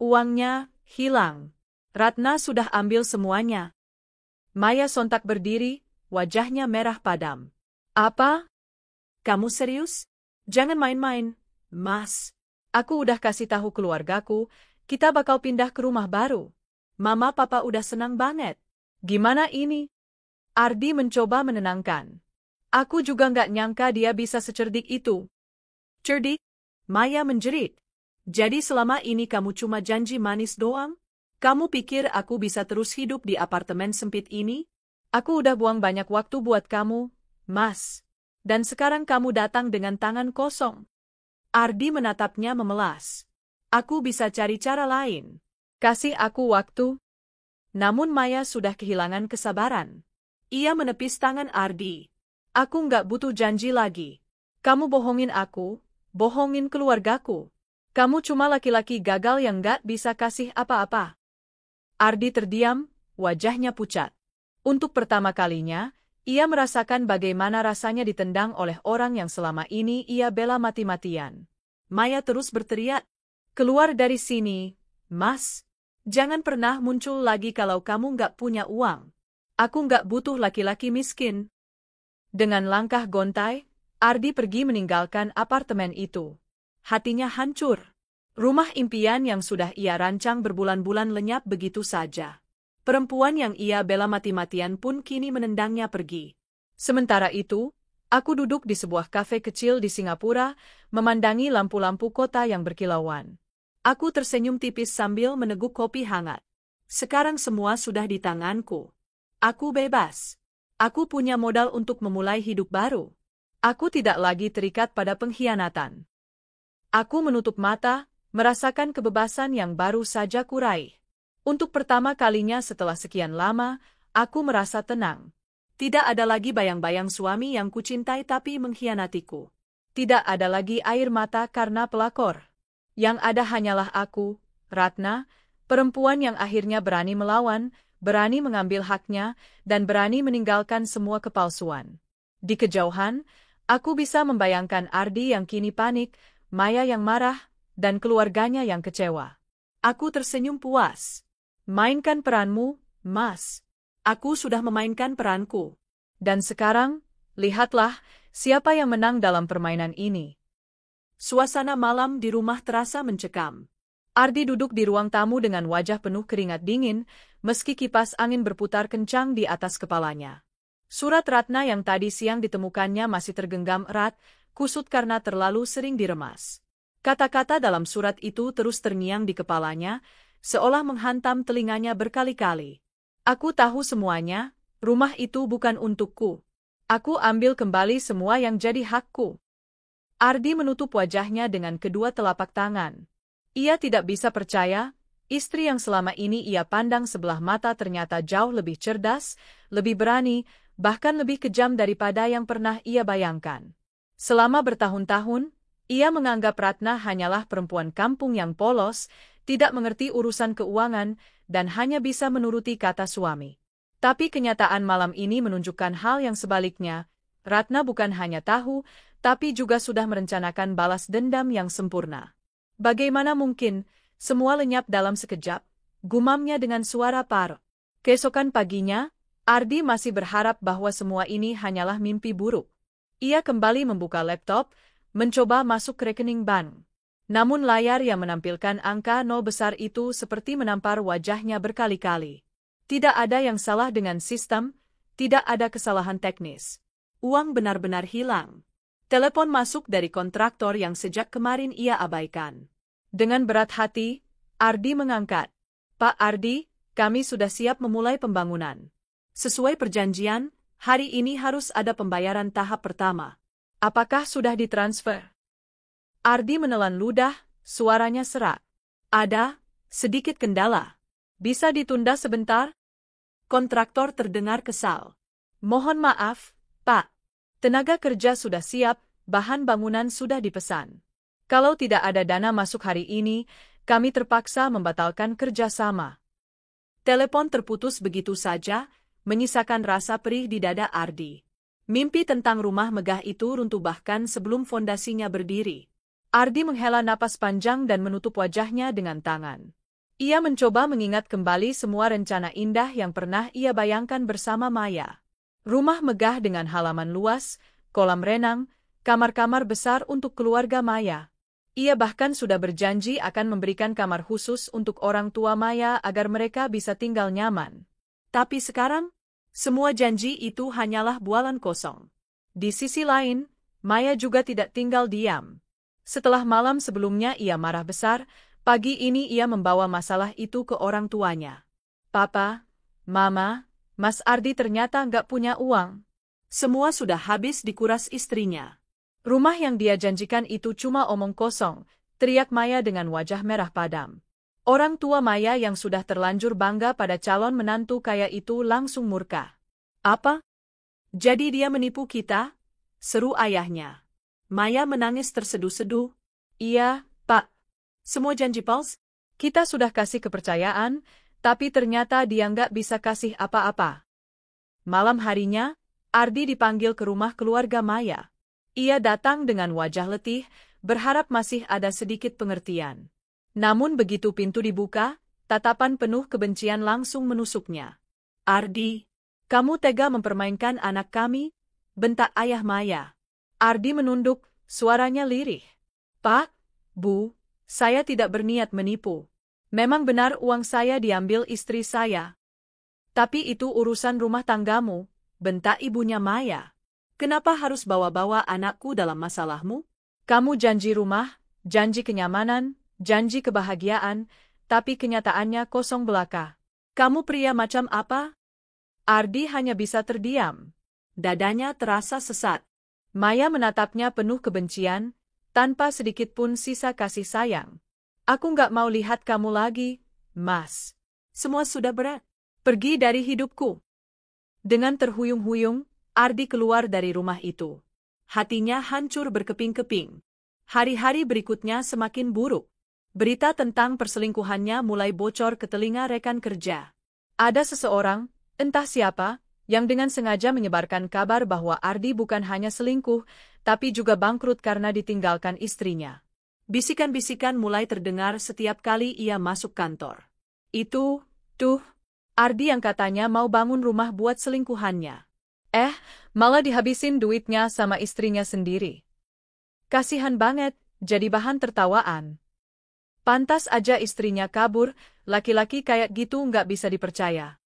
Uangnya hilang. Ratna sudah ambil semuanya. Maya sontak berdiri, wajahnya merah padam. Apa? Kamu serius? Jangan main-main, Mas. Aku udah kasih tahu keluargaku, kita bakal pindah ke rumah baru. Mama papa udah senang banget. Gimana ini? Ardi mencoba menenangkan. Aku juga nggak nyangka dia bisa secerdik itu. Cerdik? Maya menjerit. Jadi selama ini kamu cuma janji manis doang? Kamu pikir aku bisa terus hidup di apartemen sempit ini? Aku udah buang banyak waktu buat kamu, Mas. Dan sekarang kamu datang dengan tangan kosong. Ardi menatapnya memelas. Aku bisa cari cara lain. Kasih aku waktu. Namun Maya sudah kehilangan kesabaran. Ia menepis tangan Ardi. Aku nggak butuh janji lagi. Kamu bohongin aku, bohongin keluargaku. Kamu cuma laki-laki gagal yang nggak bisa kasih apa-apa. Ardi terdiam, wajahnya pucat. Untuk pertama kalinya, ia merasakan bagaimana rasanya ditendang oleh orang yang selama ini ia bela mati-matian. Maya terus berteriak, keluar dari sini, Mas. Jangan pernah muncul lagi kalau kamu nggak punya uang. Aku nggak butuh laki-laki miskin. Dengan langkah gontai, Ardi pergi meninggalkan apartemen itu. Hatinya hancur. Rumah impian yang sudah ia rancang berbulan-bulan lenyap begitu saja. Perempuan yang ia bela mati-matian pun kini menendangnya pergi. Sementara itu, aku duduk di sebuah kafe kecil di Singapura, memandangi lampu-lampu kota yang berkilauan. Aku tersenyum tipis sambil meneguk kopi hangat. Sekarang semua sudah di tanganku. Aku bebas. Aku punya modal untuk memulai hidup baru. Aku tidak lagi terikat pada pengkhianatan. Aku menutup mata, merasakan kebebasan yang baru saja kuraih. Untuk pertama kalinya setelah sekian lama, aku merasa tenang. Tidak ada lagi bayang-bayang suami yang kucintai tapi mengkhianatiku. Tidak ada lagi air mata karena pelakor. Yang ada hanyalah aku, Ratna, perempuan yang akhirnya berani melawan, berani mengambil haknya, dan berani meninggalkan semua kepalsuan. Di kejauhan, aku bisa membayangkan Ardi yang kini panik, Maya yang marah, dan keluarganya yang kecewa. Aku tersenyum puas. Mainkan peranmu, Mas. Aku sudah memainkan peranku. Dan sekarang, lihatlah, siapa yang menang dalam permainan ini. Suasana malam di rumah terasa mencekam. Ardi duduk di ruang tamu dengan wajah penuh keringat dingin, meski kipas angin berputar kencang di atas kepalanya. Surat Ratna yang tadi siang ditemukannya masih tergenggam erat, kusut karena terlalu sering diremas. Kata-kata dalam surat itu terus terngiang di kepalanya, seolah menghantam telinganya berkali-kali. Aku tahu semuanya, rumah itu bukan untukku. Aku ambil kembali semua yang jadi hakku. Ardi menutup wajahnya dengan kedua telapak tangan. Ia tidak bisa percaya, istri yang selama ini ia pandang sebelah mata ternyata jauh lebih cerdas, lebih berani, bahkan lebih kejam daripada yang pernah ia bayangkan. Selama bertahun-tahun, ia menganggap Ratna hanyalah perempuan kampung yang polos, tidak mengerti urusan keuangan, dan hanya bisa menuruti kata suami. Tapi kenyataan malam ini menunjukkan hal yang sebaliknya. Ratna bukan hanya tahu, tapi juga sudah merencanakan balas dendam yang sempurna. Bagaimana mungkin, semua lenyap dalam sekejap, gumamnya dengan suara parau. Keesokan paginya, Ardi masih berharap bahwa semua ini hanyalah mimpi buruk. Ia kembali membuka laptop, mencoba masuk ke rekening bank. Namun layar yang menampilkan angka 0 besar itu seperti menampar wajahnya berkali-kali. Tidak ada yang salah dengan sistem, tidak ada kesalahan teknis. Uang benar-benar hilang. Telepon masuk dari kontraktor yang sejak kemarin ia abaikan. Dengan berat hati, Ardi mengangkat. Pak Ardi, kami sudah siap memulai pembangunan. Sesuai perjanjian, hari ini harus ada pembayaran tahap pertama. Apakah sudah ditransfer? Ardi menelan ludah, suaranya serak. Ada, sedikit kendala. Bisa ditunda sebentar? Kontraktor terdengar kesal. Mohon maaf, Pak. Tenaga kerja sudah siap, bahan bangunan sudah dipesan. Kalau tidak ada dana masuk hari ini, kami terpaksa membatalkan kerjasama. Telepon terputus begitu saja, menyisakan rasa perih di dada Ardi. Mimpi tentang rumah megah itu runtuh bahkan sebelum fondasinya berdiri. Ardi menghela napas panjang dan menutup wajahnya dengan tangan. Ia mencoba mengingat kembali semua rencana indah yang pernah ia bayangkan bersama Maya. Rumah megah dengan halaman luas, kolam renang, kamar-kamar besar untuk keluarga Maya. Ia bahkan sudah berjanji akan memberikan kamar khusus untuk orang tua Maya agar mereka bisa tinggal nyaman. Tapi sekarang, semua janji itu hanyalah bualan kosong. Di sisi lain, Maya juga tidak tinggal diam. Setelah malam sebelumnya ia marah besar, pagi ini ia membawa masalah itu ke orang tuanya. Papa, Mama, Mas Ardi ternyata nggak punya uang. Semua sudah habis dikuras istrinya. Rumah yang dia janjikan itu cuma omong kosong, teriak Maya dengan wajah merah padam. Orang tua Maya yang sudah terlanjur bangga pada calon menantu kaya itu langsung murka. Apa? Jadi dia menipu kita? Seru ayahnya. Maya menangis terseduh-seduh. Iya, Pak. Semua janji palsu. Kita sudah kasih kepercayaan, tapi ternyata dia nggak bisa kasih apa-apa. Malam harinya, Ardi dipanggil ke rumah keluarga Maya. Ia datang dengan wajah letih, berharap masih ada sedikit pengertian. Namun begitu pintu dibuka, tatapan penuh kebencian langsung menusuknya. Ardi, kamu tega mempermainkan anak kami? Bentak ayah Maya. Ardi menunduk, suaranya lirih. Pak, Bu, saya tidak berniat menipu. Memang benar uang saya diambil istri saya. Tapi itu urusan rumah tanggamu, bentak ibunya Maya. Kenapa harus bawa-bawa anakku dalam masalahmu? Kamu janji rumah, janji kenyamanan, janji kebahagiaan, tapi kenyataannya kosong belaka. Kamu pria macam apa? Ardi hanya bisa terdiam. Dadanya terasa sesat. Maya menatapnya penuh kebencian, tanpa sedikit pun sisa kasih sayang. Aku nggak mau lihat kamu lagi, Mas. Semua sudah berat. Pergi dari hidupku. Dengan terhuyung-huyung, Ardi keluar dari rumah itu. Hatinya hancur berkeping-keping. Hari-hari berikutnya semakin buruk. Berita tentang perselingkuhannya mulai bocor ke telinga rekan kerja. Ada seseorang, entah siapa, yang dengan sengaja menyebarkan kabar bahwa Ardi bukan hanya selingkuh, tapi juga bangkrut karena ditinggalkan istrinya. Bisikan-bisikan mulai terdengar setiap kali ia masuk kantor. Ardi yang katanya mau bangun rumah buat selingkuhannya. Malah dihabisin duitnya sama istrinya sendiri. Kasihan banget, jadi bahan tertawaan. Pantas aja istrinya kabur, laki-laki kayak gitu nggak bisa dipercaya.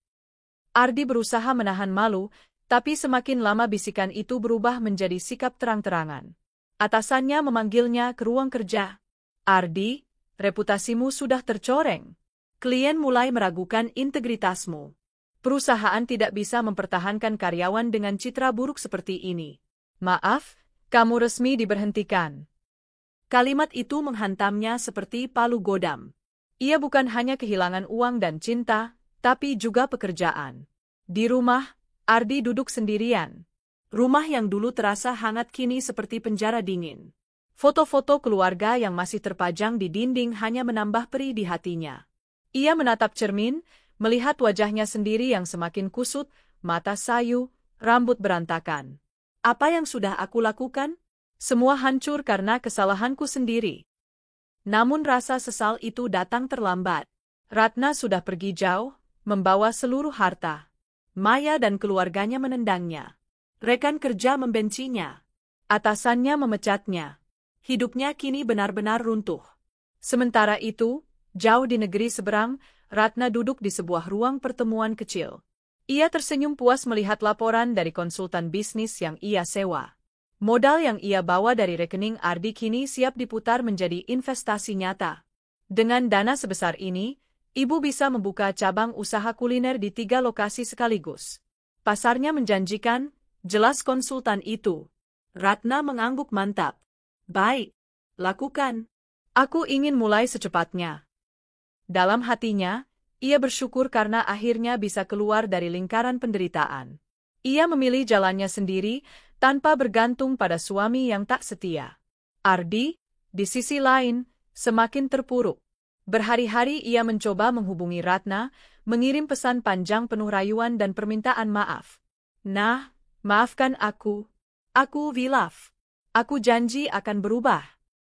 Ardi berusaha menahan malu, tapi semakin lama bisikan itu berubah menjadi sikap terang-terangan. Atasannya memanggilnya ke ruang kerja. Ardi, reputasimu sudah tercoreng. Klien mulai meragukan integritasmu. Perusahaan tidak bisa mempertahankan karyawan dengan citra buruk seperti ini. Maaf, kamu resmi diberhentikan. Kalimat itu menghantamnya seperti palu godam. Ia bukan hanya kehilangan uang dan cinta, tapi juga pekerjaan. Di rumah, Ardi duduk sendirian. Rumah yang dulu terasa hangat kini seperti penjara dingin. Foto-foto keluarga yang masih terpajang di dinding hanya menambah perih di hatinya. Ia menatap cermin, melihat wajahnya sendiri yang semakin kusut, mata sayu, rambut berantakan. Apa yang sudah aku lakukan? Semua hancur karena kesalahanku sendiri. Namun rasa sesal itu datang terlambat. Ratna sudah pergi jauh, membawa seluruh harta. Maya dan keluarganya menendangnya. Rekan kerja membencinya. Atasannya memecatnya. Hidupnya kini benar-benar runtuh. Sementara itu, jauh di negeri seberang, Ratna duduk di sebuah ruang pertemuan kecil. Ia tersenyum puas melihat laporan dari konsultan bisnis yang ia sewa. Modal yang ia bawa dari rekening Ardi kini siap diputar menjadi investasi nyata. Dengan dana sebesar ini, ibu bisa membuka cabang usaha kuliner di 3 lokasi sekaligus. Pasarnya menjanjikan, jelas konsultan itu. Ratna mengangguk mantap. Baik, lakukan. Aku ingin mulai secepatnya. Dalam hatinya, ia bersyukur karena akhirnya bisa keluar dari lingkaran penderitaan. Ia memilih jalannya sendiri, tanpa bergantung pada suami yang tak setia. Ardi, di sisi lain, semakin terpuruk. Berhari-hari ia mencoba menghubungi Ratna, mengirim pesan panjang penuh rayuan dan permintaan maaf. Nah, maafkan aku. Aku hilaf. Aku janji akan berubah.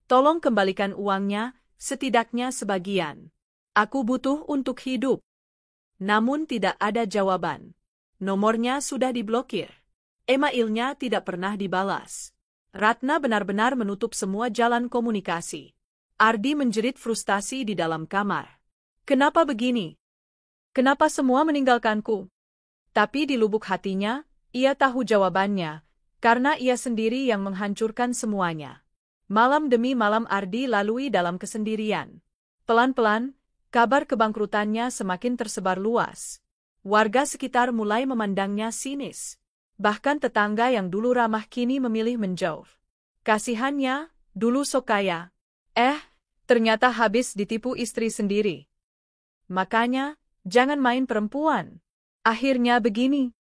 Tolong kembalikan uangnya, setidaknya sebagian. Aku butuh untuk hidup. Namun tidak ada jawaban. Nomornya sudah diblokir. Emailnya tidak pernah dibalas. Ratna benar-benar menutup semua jalan komunikasi. Ardi menjerit frustasi di dalam kamar. Kenapa begini? Kenapa semua meninggalkanku? Tapi di lubuk hatinya, ia tahu jawabannya, karena ia sendiri yang menghancurkan semuanya. Malam demi malam Ardi lalui dalam kesendirian. Pelan-pelan, kabar kebangkrutannya semakin tersebar luas. Warga sekitar mulai memandangnya sinis. Bahkan tetangga yang dulu ramah kini memilih menjauh. Kasihannya, dulu sok kaya. Ternyata habis ditipu istri sendiri. Makanya, jangan main perempuan. Akhirnya begini.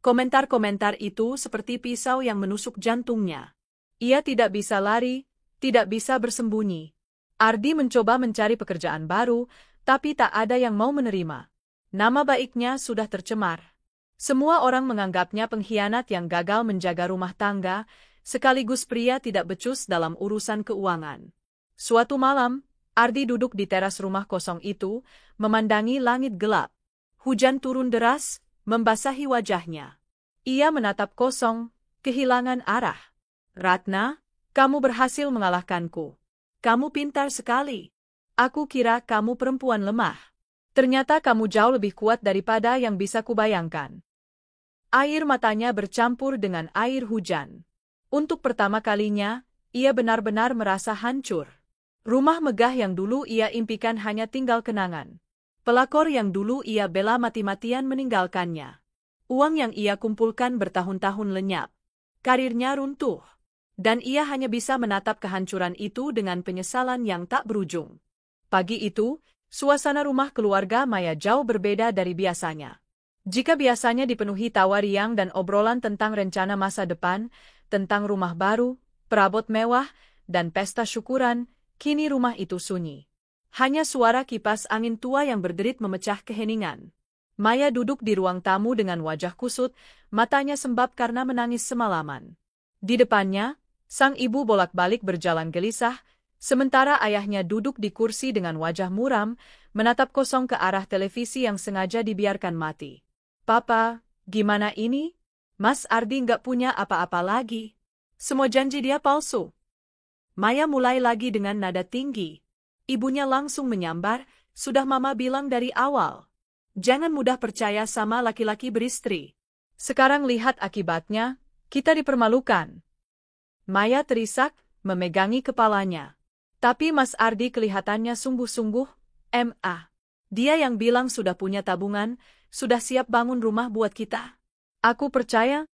Komentar-komentar itu seperti pisau yang menusuk jantungnya. Ia tidak bisa lari, tidak bisa bersembunyi. Ardi mencoba mencari pekerjaan baru, tapi tak ada yang mau menerima. Nama baiknya sudah tercemar. Semua orang menganggapnya pengkhianat yang gagal menjaga rumah tangga, sekaligus pria tidak becus dalam urusan keuangan. Suatu malam, Ardi duduk di teras rumah kosong itu, memandangi langit gelap. Hujan turun deras, membasahi wajahnya. Ia menatap kosong, kehilangan arah. Ratna, kamu berhasil mengalahkanku. Kamu pintar sekali. Aku kira kamu perempuan lemah. Ternyata kamu jauh lebih kuat daripada yang bisa kubayangkan. Air matanya bercampur dengan air hujan. Untuk pertama kalinya, ia benar-benar merasa hancur. Rumah megah yang dulu ia impikan hanya tinggal kenangan. Pelakor yang dulu ia bela mati-matian meninggalkannya. Uang yang ia kumpulkan bertahun-tahun lenyap. Karirnya runtuh. Dan ia hanya bisa menatap kehancuran itu dengan penyesalan yang tak berujung. Pagi itu, suasana rumah keluarga Maya jauh berbeda dari biasanya. Jika biasanya dipenuhi tawa riang dan obrolan tentang rencana masa depan, tentang rumah baru, perabot mewah, dan pesta syukuran, kini rumah itu sunyi. Hanya suara kipas angin tua yang berderit memecah keheningan. Maya duduk di ruang tamu dengan wajah kusut, matanya sembab karena menangis semalaman. Di depannya, sang ibu bolak-balik berjalan gelisah, sementara ayahnya duduk di kursi dengan wajah muram, menatap kosong ke arah televisi yang sengaja dibiarkan mati. Papa, gimana ini? Mas Ardi nggak punya apa-apa lagi. Semua janji dia palsu. Maya mulai lagi dengan nada tinggi. Ibunya langsung menyambar, sudah mama bilang dari awal. Jangan mudah percaya sama laki-laki beristri. Sekarang lihat akibatnya, kita dipermalukan. Maya terisak, memegangi kepalanya. Tapi Mas Ardi kelihatannya sungguh-sungguh, Dia yang bilang sudah punya tabungan, sudah siap bangun rumah buat kita. Aku percaya.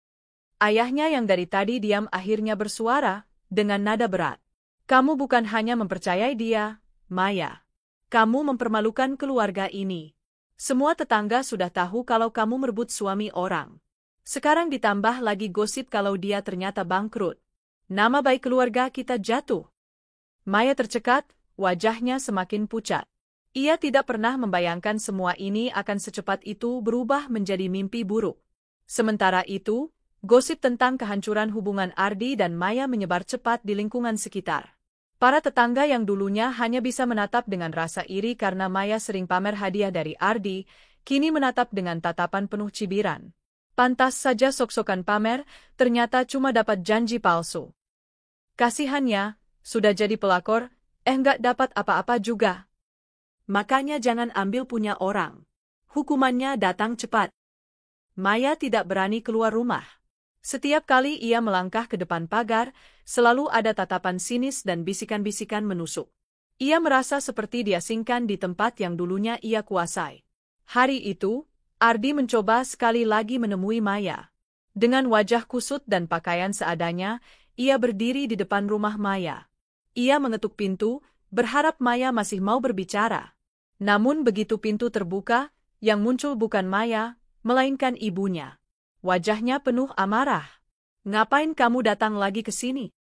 Ayahnya yang dari tadi diam akhirnya bersuara, dengan nada berat. Kamu bukan hanya mempercayai dia, Maya. Kamu mempermalukan keluarga ini. Semua tetangga sudah tahu kalau kamu merebut suami orang. Sekarang ditambah lagi gosip kalau dia ternyata bangkrut. Nama baik keluarga kita jatuh. Maya tercekat, wajahnya semakin pucat. Ia tidak pernah membayangkan semua ini akan secepat itu berubah menjadi mimpi buruk. Sementara itu, gosip tentang kehancuran hubungan Ardi dan Maya menyebar cepat di lingkungan sekitar. Para tetangga yang dulunya hanya bisa menatap dengan rasa iri karena Maya sering pamer hadiah dari Ardi, kini menatap dengan tatapan penuh cibiran. Pantas saja sok-sokan pamer, ternyata cuma dapat janji palsu. Kasihannya, sudah jadi pelakor, nggak dapat apa-apa juga. Makanya jangan ambil punya orang. Hukumannya datang cepat. Maya tidak berani keluar rumah. Setiap kali ia melangkah ke depan pagar, selalu ada tatapan sinis dan bisikan-bisikan menusuk. Ia merasa seperti diasingkan di tempat yang dulunya ia kuasai. Hari itu, Ardi mencoba sekali lagi menemui Maya. Dengan wajah kusut dan pakaian seadanya, ia berdiri di depan rumah Maya. Ia mengetuk pintu, berharap Maya masih mau berbicara. Namun begitu pintu terbuka, yang muncul bukan Maya, melainkan ibunya. Wajahnya penuh amarah. Ngapain kamu datang lagi ke sini?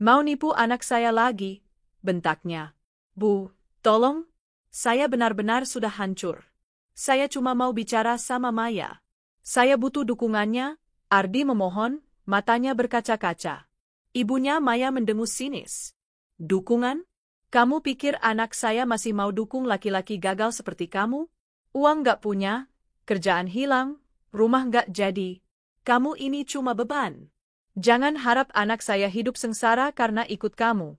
Mau nipu anak saya lagi, bentaknya. Bu, tolong, saya benar-benar sudah hancur. Saya cuma mau bicara sama Maya. Saya butuh dukungannya, Ardi memohon, matanya berkaca-kaca. Ibunya Maya mendengus sinis. Dukungan? Kamu pikir anak saya masih mau dukung laki-laki gagal seperti kamu? Uang nggak punya, kerjaan hilang, rumah nggak jadi. Kamu ini cuma beban. Jangan harap anak saya hidup sengsara karena ikut kamu.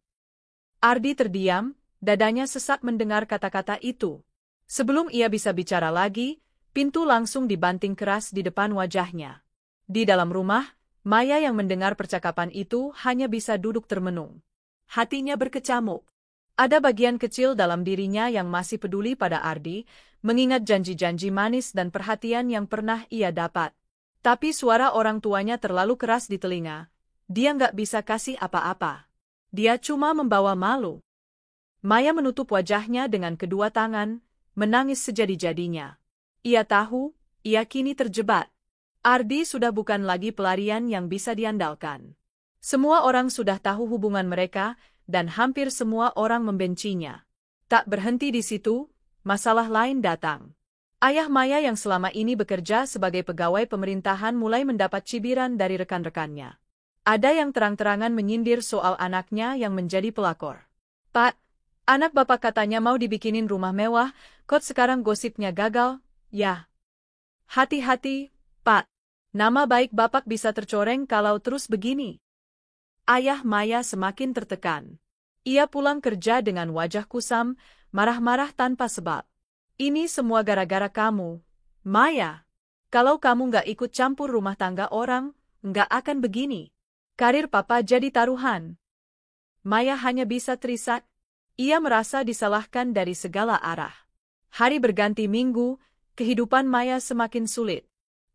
Ardi terdiam, dadanya sesak mendengar kata-kata itu. Sebelum ia bisa bicara lagi, pintu langsung dibanting keras di depan wajahnya. Di dalam rumah, Maya yang mendengar percakapan itu hanya bisa duduk termenung. Hatinya berkecamuk. Ada bagian kecil dalam dirinya yang masih peduli pada Ardi, mengingat janji-janji manis dan perhatian yang pernah ia dapat. Tapi suara orang tuanya terlalu keras di telinga. Dia nggak bisa kasih apa-apa. Dia cuma membawa malu. Maya menutup wajahnya dengan kedua tangan, menangis sejadi-jadinya. Ia tahu, ia kini terjebak. Ardi sudah bukan lagi pelarian yang bisa diandalkan. Semua orang sudah tahu hubungan mereka, dan hampir semua orang membencinya. Tak berhenti di situ, masalah lain datang. Ayah Maya yang selama ini bekerja sebagai pegawai pemerintahan mulai mendapat cibiran dari rekan-rekannya. Ada yang terang-terangan menyindir soal anaknya yang menjadi pelakor. Pak, anak bapak katanya mau dibikinin rumah mewah, kok sekarang gosipnya gagal, ya? Hati-hati, Pak. Nama baik bapak bisa tercoreng kalau terus begini. Ayah Maya semakin tertekan. Ia pulang kerja dengan wajah kusam, marah-marah tanpa sebab. Ini semua gara-gara kamu, Maya. Kalau kamu nggak ikut campur rumah tangga orang, nggak akan begini. Karir papa jadi taruhan. Maya hanya bisa terisak. Ia merasa disalahkan dari segala arah. Hari berganti minggu, kehidupan Maya semakin sulit.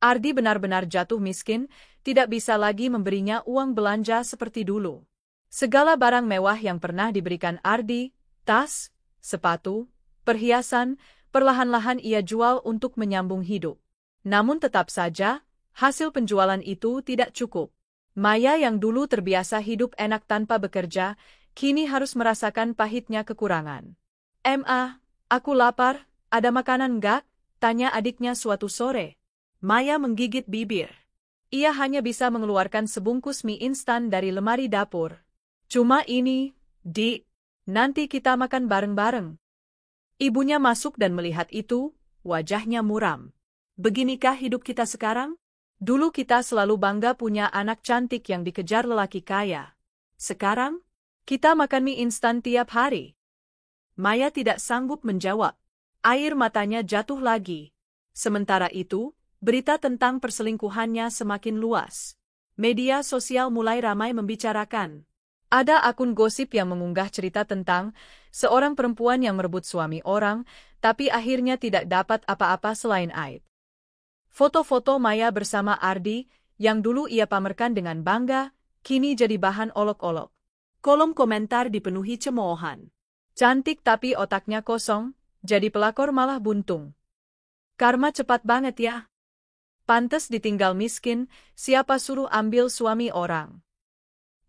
Ardi benar-benar jatuh miskin, tidak bisa lagi memberinya uang belanja seperti dulu. Segala barang mewah yang pernah diberikan Ardi, tas, sepatu, perhiasan, perlahan-lahan ia jual untuk menyambung hidup. Namun tetap saja, hasil penjualan itu tidak cukup. Maya yang dulu terbiasa hidup enak tanpa bekerja, kini harus merasakan pahitnya kekurangan. Aku lapar, ada makanan nggak? Tanya adiknya suatu sore. Maya menggigit bibir. Ia hanya bisa mengeluarkan sebungkus mie instan dari lemari dapur. Cuma ini, Dik, nanti kita makan bareng-bareng. Ibunya masuk dan melihat itu, wajahnya muram. Beginikah hidup kita sekarang? Dulu kita selalu bangga punya anak cantik yang dikejar lelaki kaya. Sekarang, kita makan mie instan tiap hari. Maya tidak sanggup menjawab. Air matanya jatuh lagi. Sementara itu, berita tentang perselingkuhannya semakin luas. Media sosial mulai ramai membicarakan. Ada akun gosip yang mengunggah cerita tentang seorang perempuan yang merebut suami orang, tapi akhirnya tidak dapat apa-apa selain aib. Foto-foto Maya bersama Ardi, yang dulu ia pamerkan dengan bangga, kini jadi bahan olok-olok. Kolom komentar dipenuhi cemoohan. Cantik tapi otaknya kosong, jadi pelakor malah buntung. Karma cepat banget ya. Pantes ditinggal miskin, siapa suruh ambil suami orang.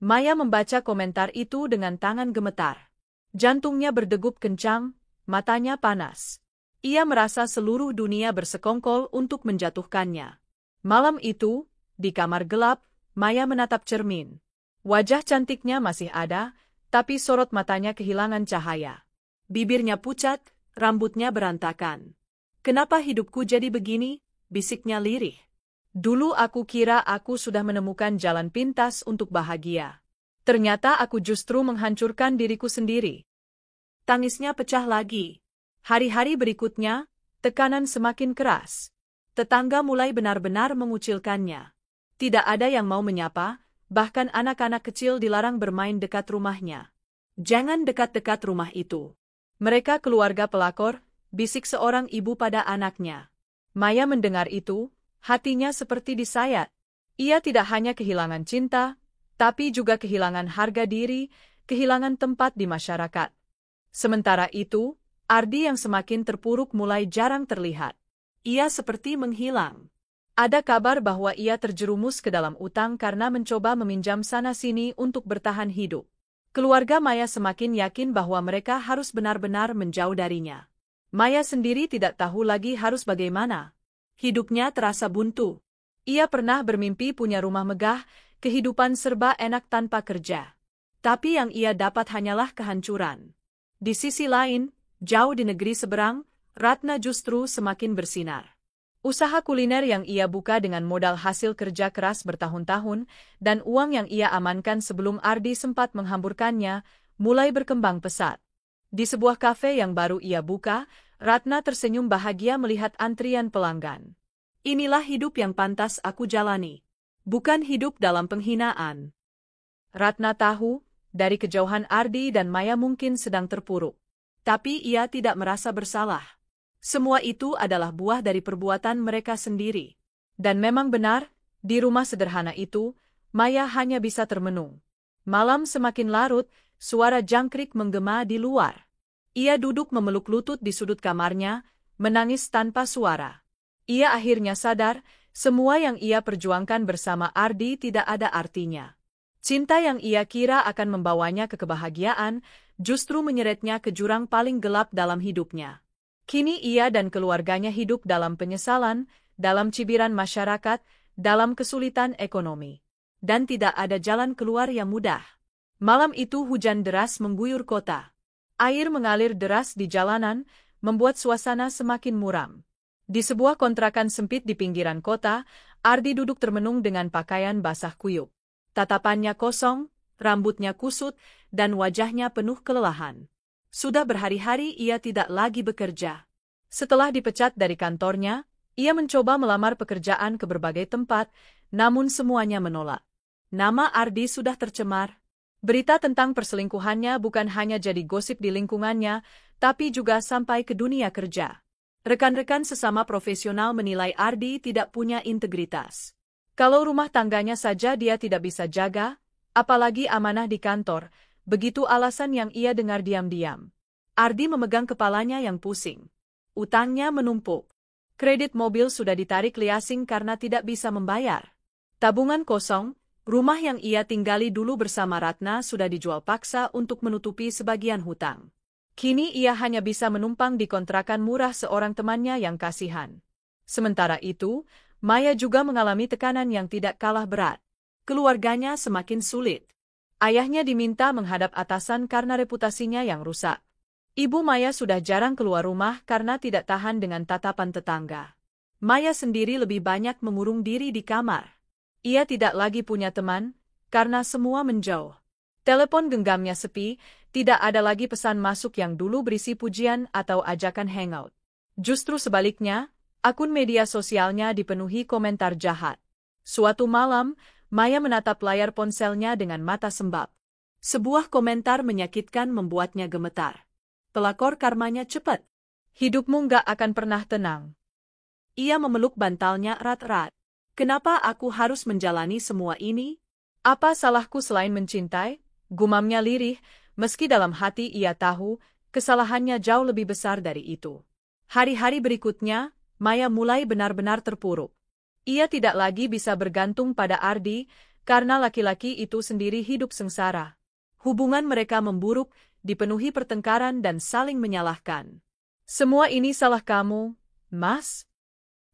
Maya membaca komentar itu dengan tangan gemetar. Jantungnya berdegup kencang, matanya panas. Ia merasa seluruh dunia bersekongkol untuk menjatuhkannya. Malam itu, di kamar gelap, Maya menatap cermin. Wajah cantiknya masih ada, tapi sorot matanya kehilangan cahaya. Bibirnya pucat, rambutnya berantakan. "Kenapa hidupku jadi begini?" bisiknya lirih. "Dulu aku kira aku sudah menemukan jalan pintas untuk bahagia. Ternyata aku justru menghancurkan diriku sendiri." Tangisnya pecah lagi. Hari-hari berikutnya, tekanan semakin keras. Tetangga mulai benar-benar mengucilkannya. Tidak ada yang mau menyapa, bahkan anak-anak kecil dilarang bermain dekat rumahnya. "Jangan dekat-dekat rumah itu. Mereka keluarga pelakor," bisik seorang ibu pada anaknya. Maya mendengar itu, hatinya seperti disayat. Ia tidak hanya kehilangan cinta, tapi juga kehilangan harga diri, kehilangan tempat di masyarakat. Sementara itu, Ardi yang semakin terpuruk mulai jarang terlihat. Ia seperti menghilang. Ada kabar bahwa ia terjerumus ke dalam utang karena mencoba meminjam sana-sini untuk bertahan hidup. Keluarga Maya semakin yakin bahwa mereka harus benar-benar menjauh darinya. Maya sendiri tidak tahu lagi harus bagaimana. Hidupnya terasa buntu. Ia pernah bermimpi punya rumah megah, kehidupan serba enak tanpa kerja. Tapi yang ia dapat hanyalah kehancuran. Di sisi lain, jauh di negeri seberang, Ratna justru semakin bersinar. Usaha kuliner yang ia buka dengan modal hasil kerja keras bertahun-tahun, dan uang yang ia amankan sebelum Ardi sempat menghamburkannya, mulai berkembang pesat. Di sebuah kafe yang baru ia buka, Ratna tersenyum bahagia melihat antrian pelanggan. "Inilah hidup yang pantas aku jalani. Bukan hidup dalam penghinaan." Ratna tahu, dari kejauhan Ardi dan Maya mungkin sedang terpuruk. Tapi ia tidak merasa bersalah. Semua itu adalah buah dari perbuatan mereka sendiri. Dan memang benar, di rumah sederhana itu, Maya hanya bisa termenung. Malam semakin larut, suara jangkrik menggema di luar. Ia duduk memeluk lutut di sudut kamarnya, menangis tanpa suara. Ia akhirnya sadar, semua yang ia perjuangkan bersama Ardi tidak ada artinya. Cinta yang ia kira akan membawanya ke kebahagiaan, justru menyeretnya ke jurang paling gelap dalam hidupnya. Kini ia dan keluarganya hidup dalam penyesalan, dalam cibiran masyarakat, dalam kesulitan ekonomi. Dan tidak ada jalan keluar yang mudah. Malam itu hujan deras mengguyur kota. Air mengalir deras di jalanan, membuat suasana semakin muram. Di sebuah kontrakan sempit di pinggiran kota, Ardi duduk termenung dengan pakaian basah kuyup. Tatapannya kosong, rambutnya kusut, dan wajahnya penuh kelelahan. Sudah berhari-hari ia tidak lagi bekerja. Setelah dipecat dari kantornya, ia mencoba melamar pekerjaan ke berbagai tempat, namun semuanya menolak. Nama Ardi sudah tercemar. Berita tentang perselingkuhannya bukan hanya jadi gosip di lingkungannya, tapi juga sampai ke dunia kerja. Rekan-rekan sesama profesional menilai Ardi tidak punya integritas. Kalau rumah tangganya saja dia tidak bisa jaga, apalagi amanah di kantor, begitu alasan yang ia dengar diam-diam. Ardi memegang kepalanya yang pusing. Utangnya menumpuk. Kredit mobil sudah ditarik liasing karena tidak bisa membayar. Tabungan kosong, rumah yang ia tinggali dulu bersama Ratna sudah dijual paksa untuk menutupi sebagian hutang. Kini ia hanya bisa menumpang di kontrakan murah seorang temannya yang kasihan. Sementara itu, Maya juga mengalami tekanan yang tidak kalah berat. Keluarganya semakin sulit. Ayahnya diminta menghadap atasan karena reputasinya yang rusak. Ibu Maya sudah jarang keluar rumah karena tidak tahan dengan tatapan tetangga. Maya sendiri lebih banyak mengurung diri di kamar. Ia tidak lagi punya teman, karena semua menjauh. Telepon genggamnya sepi, tidak ada lagi pesan masuk yang dulu berisi pujian atau ajakan hangout. Justru sebaliknya, akun media sosialnya dipenuhi komentar jahat. Suatu malam, Maya menatap layar ponselnya dengan mata sembab. Sebuah komentar menyakitkan membuatnya gemetar. Pelakor karmanya cepat. Hidupmu nggak akan pernah tenang. Ia memeluk bantalnya erat-erat. Kenapa aku harus menjalani semua ini? Apa salahku selain mencintai? Gumamnya lirih, meski dalam hati ia tahu, kesalahannya jauh lebih besar dari itu. Hari-hari berikutnya, Maya mulai benar-benar terpuruk. Ia tidak lagi bisa bergantung pada Ardi, karena laki-laki itu sendiri hidup sengsara. Hubungan mereka memburuk, dipenuhi pertengkaran dan saling menyalahkan. Semua ini salah kamu, Mas?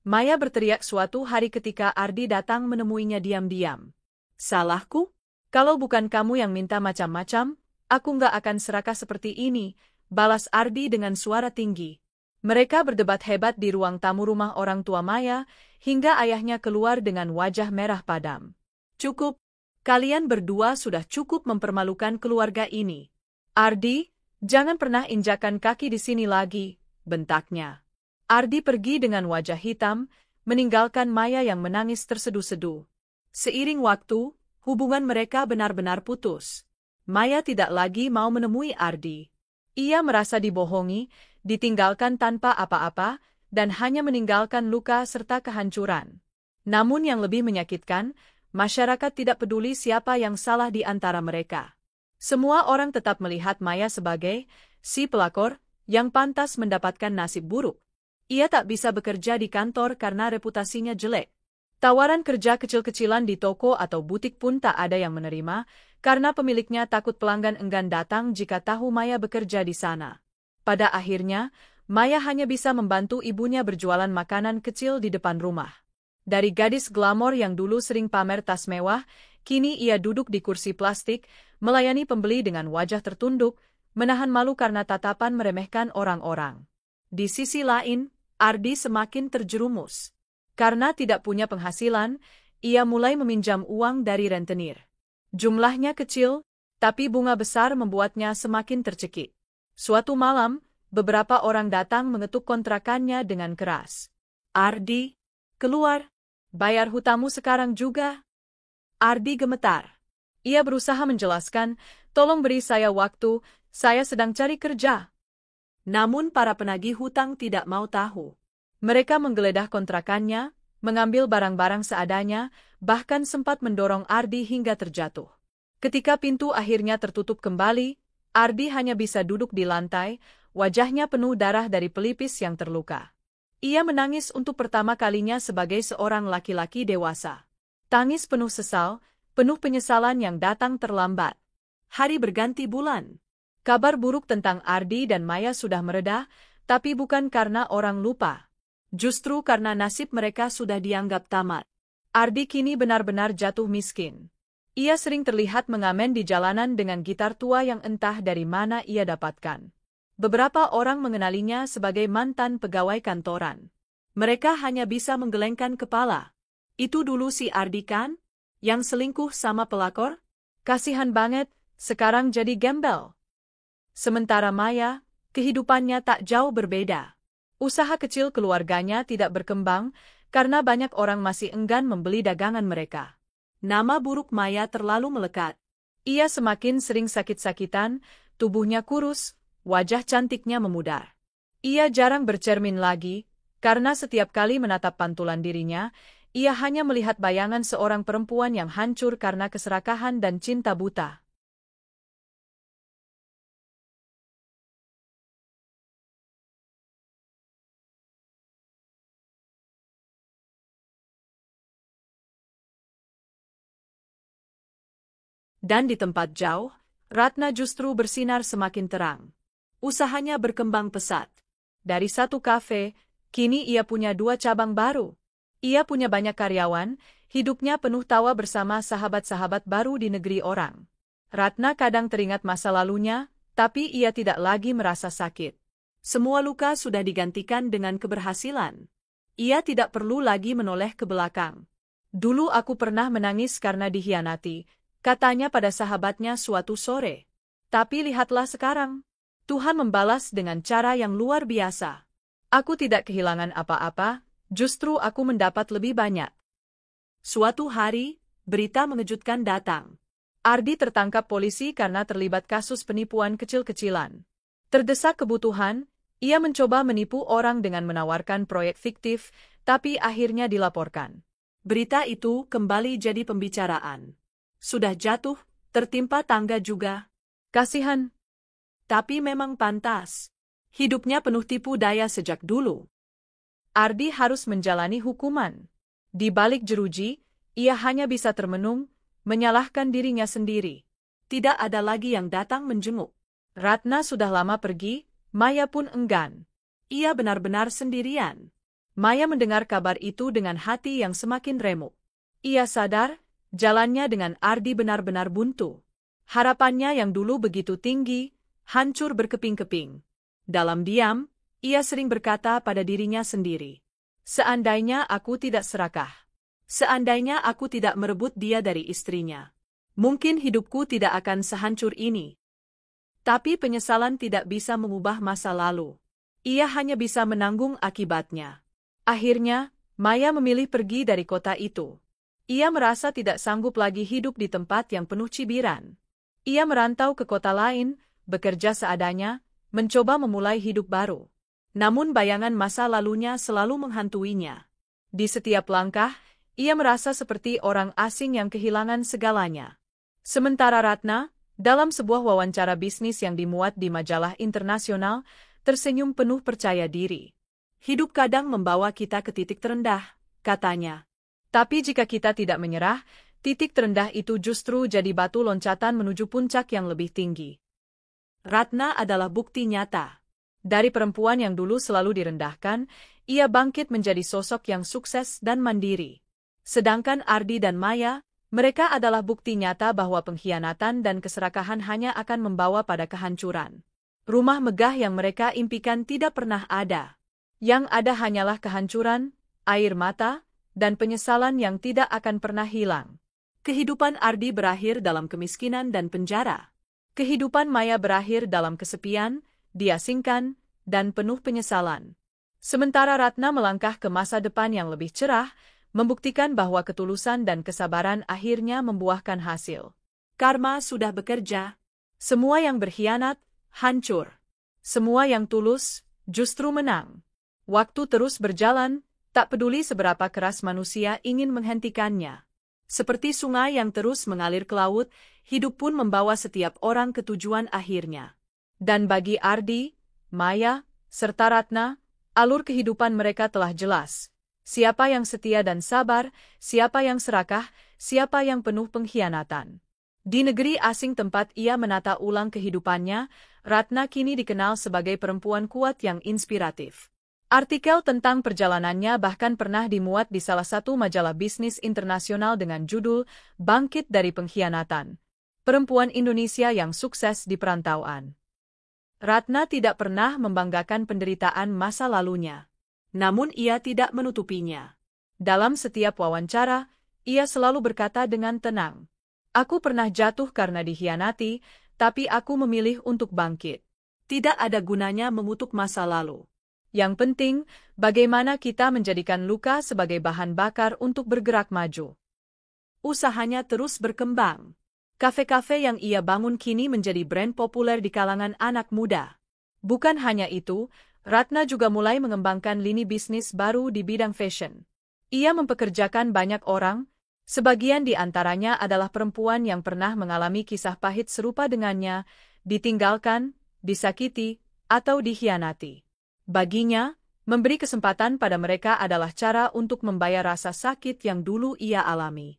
Maya berteriak suatu hari ketika Ardi datang menemuinya diam-diam. Salahku? Kalau bukan kamu yang minta macam-macam, aku nggak akan serakah seperti ini, balas Ardi dengan suara tinggi. Mereka berdebat hebat di ruang tamu rumah orang tua Maya, hingga ayahnya keluar dengan wajah merah padam. Cukup, kalian berdua sudah cukup mempermalukan keluarga ini. Ardi, jangan pernah injakan kaki di sini lagi, bentaknya. Ardi pergi dengan wajah hitam, meninggalkan Maya yang menangis terseduh-seduh. Seiring waktu, hubungan mereka benar-benar putus. Maya tidak lagi mau menemui Ardi. Ia merasa dibohongi, ditinggalkan tanpa apa-apa, dan hanya meninggalkan luka serta kehancuran. Namun yang lebih menyakitkan, masyarakat tidak peduli siapa yang salah di antara mereka. Semua orang tetap melihat Maya sebagai si pelakor yang pantas mendapatkan nasib buruk. Ia tak bisa bekerja di kantor karena reputasinya jelek. Tawaran kerja kecil-kecilan di toko atau butik pun tak ada yang menerima, karena pemiliknya takut pelanggan enggan datang jika tahu Maya bekerja di sana. Pada akhirnya, Maya hanya bisa membantu ibunya berjualan makanan kecil di depan rumah. Dari gadis glamor yang dulu sering pamer tas mewah, kini ia duduk di kursi plastik, melayani pembeli dengan wajah tertunduk, menahan malu karena tatapan meremehkan orang-orang. Di sisi lain, Ardi semakin terjerumus. Karena tidak punya penghasilan, ia mulai meminjam uang dari rentenir. Jumlahnya kecil, tapi bunga besar membuatnya semakin tercekik. Suatu malam, beberapa orang datang mengetuk kontrakannya dengan keras. Ardi, keluar. Bayar hutangmu sekarang juga. Ardi gemetar. Ia berusaha menjelaskan, tolong beri saya waktu, saya sedang cari kerja. Namun para penagih hutang tidak mau tahu. Mereka menggeledah kontrakannya, mengambil barang-barang seadanya, bahkan sempat mendorong Ardi hingga terjatuh. Ketika pintu akhirnya tertutup kembali, Ardi hanya bisa duduk di lantai, wajahnya penuh darah dari pelipis yang terluka. Ia menangis untuk pertama kalinya sebagai seorang laki-laki dewasa. Tangis penuh sesal, penuh penyesalan yang datang terlambat. Hari berganti bulan. Kabar buruk tentang Ardi dan Maya sudah mereda, tapi bukan karena orang lupa. Justru karena nasib mereka sudah dianggap tamat. Ardi kini benar-benar jatuh miskin. Ia sering terlihat mengamen di jalanan dengan gitar tua yang entah dari mana ia dapatkan. Beberapa orang mengenalinya sebagai mantan pegawai kantoran. Mereka hanya bisa menggelengkan kepala. Itu dulu si Ardi kan? Yang selingkuh sama pelakor? Kasihan banget, sekarang jadi gembel. Sementara Maya, kehidupannya tak jauh berbeda. Usaha kecil keluarganya tidak berkembang karena banyak orang masih enggan membeli dagangan mereka. Nama buruk Maya terlalu melekat. Ia semakin sering sakit-sakitan, tubuhnya kurus, wajah cantiknya memudar. Ia jarang bercermin lagi, karena setiap kali menatap pantulan dirinya, ia hanya melihat bayangan seorang perempuan yang hancur karena keserakahan dan cinta buta. Dan di tempat jauh, Ratna justru bersinar semakin terang. Usahanya berkembang pesat. Dari satu kafe, kini ia punya 2 cabang baru. Ia punya banyak karyawan, hidupnya penuh tawa bersama sahabat-sahabat baru di negeri orang. Ratna kadang teringat masa lalunya, tapi ia tidak lagi merasa sakit. Semua luka sudah digantikan dengan keberhasilan. Ia tidak perlu lagi menoleh ke belakang. Dulu aku pernah menangis karena dikhianati, katanya pada sahabatnya suatu sore. Tapi lihatlah sekarang. Tuhan membalas dengan cara yang luar biasa. Aku tidak kehilangan apa-apa, justru aku mendapat lebih banyak. Suatu hari, Berita mengejutkan datang. Ardi tertangkap polisi karena terlibat kasus penipuan kecil-kecilan. Terdesak kebutuhan, ia mencoba menipu orang dengan menawarkan proyek fiktif, tapi akhirnya dilaporkan. Berita itu kembali jadi pembicaraan. Sudah jatuh, tertimpa tangga juga. Kasihan. Tapi memang pantas. Hidupnya penuh tipu daya sejak dulu. Ardi harus menjalani hukuman. Di balik jeruji, ia hanya bisa termenung, menyalahkan dirinya sendiri. Tidak ada lagi yang datang menjenguk. Ratna sudah lama pergi, Maya pun enggan. Ia benar-benar sendirian. Maya mendengar kabar itu dengan hati yang semakin remuk. Ia sadar, jalannya dengan Ardi benar-benar buntu. Harapannya yang dulu begitu tinggi, hancur berkeping-keping. Dalam diam, ia sering berkata pada dirinya sendiri, "Seandainya aku tidak serakah. Seandainya aku tidak merebut dia dari istrinya. Mungkin hidupku tidak akan sehancur ini." Tapi penyesalan tidak bisa mengubah masa lalu. Ia hanya bisa menanggung akibatnya. Akhirnya, Maya memilih pergi dari kota itu. Ia merasa tidak sanggup lagi hidup di tempat yang penuh cibiran. Ia merantau ke kota lain, bekerja seadanya, mencoba memulai hidup baru. Namun bayangan masa lalunya selalu menghantuinya. Di setiap langkah, ia merasa seperti orang asing yang kehilangan segalanya. Sementara Ratna, dalam sebuah wawancara bisnis yang dimuat di majalah internasional, tersenyum penuh percaya diri. "Hidup kadang membawa kita ke titik terendah," katanya. "Tapi jika kita tidak menyerah, titik terendah itu justru jadi batu loncatan menuju puncak yang lebih tinggi." Ratna adalah bukti nyata. Dari perempuan yang dulu selalu direndahkan, ia bangkit menjadi sosok yang sukses dan mandiri. Sedangkan Ardi dan Maya, mereka adalah bukti nyata bahwa pengkhianatan dan keserakahan hanya akan membawa pada kehancuran. Rumah megah yang mereka impikan tidak pernah ada. Yang ada hanyalah kehancuran, air mata, dan penyesalan yang tidak akan pernah hilang. Kehidupan Ardi berakhir dalam kemiskinan dan penjara. Kehidupan Maya berakhir dalam kesepian, diasingkan, dan penuh penyesalan. Sementara Ratna melangkah ke masa depan yang lebih cerah, membuktikan bahwa ketulusan dan kesabaran akhirnya membuahkan hasil. Karma sudah bekerja. Semua yang berkhianat, hancur. Semua yang tulus, justru menang. Waktu terus berjalan, tak peduli seberapa keras manusia ingin menghentikannya. Seperti sungai yang terus mengalir ke laut, hidup pun membawa setiap orang ke tujuan akhirnya. Dan bagi Ardi, Maya, serta Ratna, alur kehidupan mereka telah jelas. Siapa yang setia dan sabar, siapa yang serakah, siapa yang penuh pengkhianatan. Di negeri asing tempat ia menata ulang kehidupannya, Ratna kini dikenal sebagai perempuan kuat yang inspiratif. Artikel tentang perjalanannya bahkan pernah dimuat di salah satu majalah bisnis internasional dengan judul "Bangkit dari Pengkhianatan. Perempuan Indonesia yang Sukses di Perantauan." Ratna tidak pernah membanggakan penderitaan masa lalunya. Namun ia tidak menutupinya. Dalam setiap wawancara, ia selalu berkata dengan tenang, "Aku pernah jatuh karena dikhianati, tapi aku memilih untuk bangkit. Tidak ada gunanya mengutuk masa lalu. Yang penting, bagaimana kita menjadikan luka sebagai bahan bakar untuk bergerak maju." Usahanya terus berkembang. Kafe-kafe yang ia bangun kini menjadi brand populer di kalangan anak muda. Bukan hanya itu, Ratna juga mulai mengembangkan lini bisnis baru di bidang fashion. Ia mempekerjakan banyak orang, sebagian di antaranya adalah perempuan yang pernah mengalami kisah pahit serupa dengannya, ditinggalkan, disakiti, atau dikhianati. Baginya, memberi kesempatan pada mereka adalah cara untuk membayar rasa sakit yang dulu ia alami.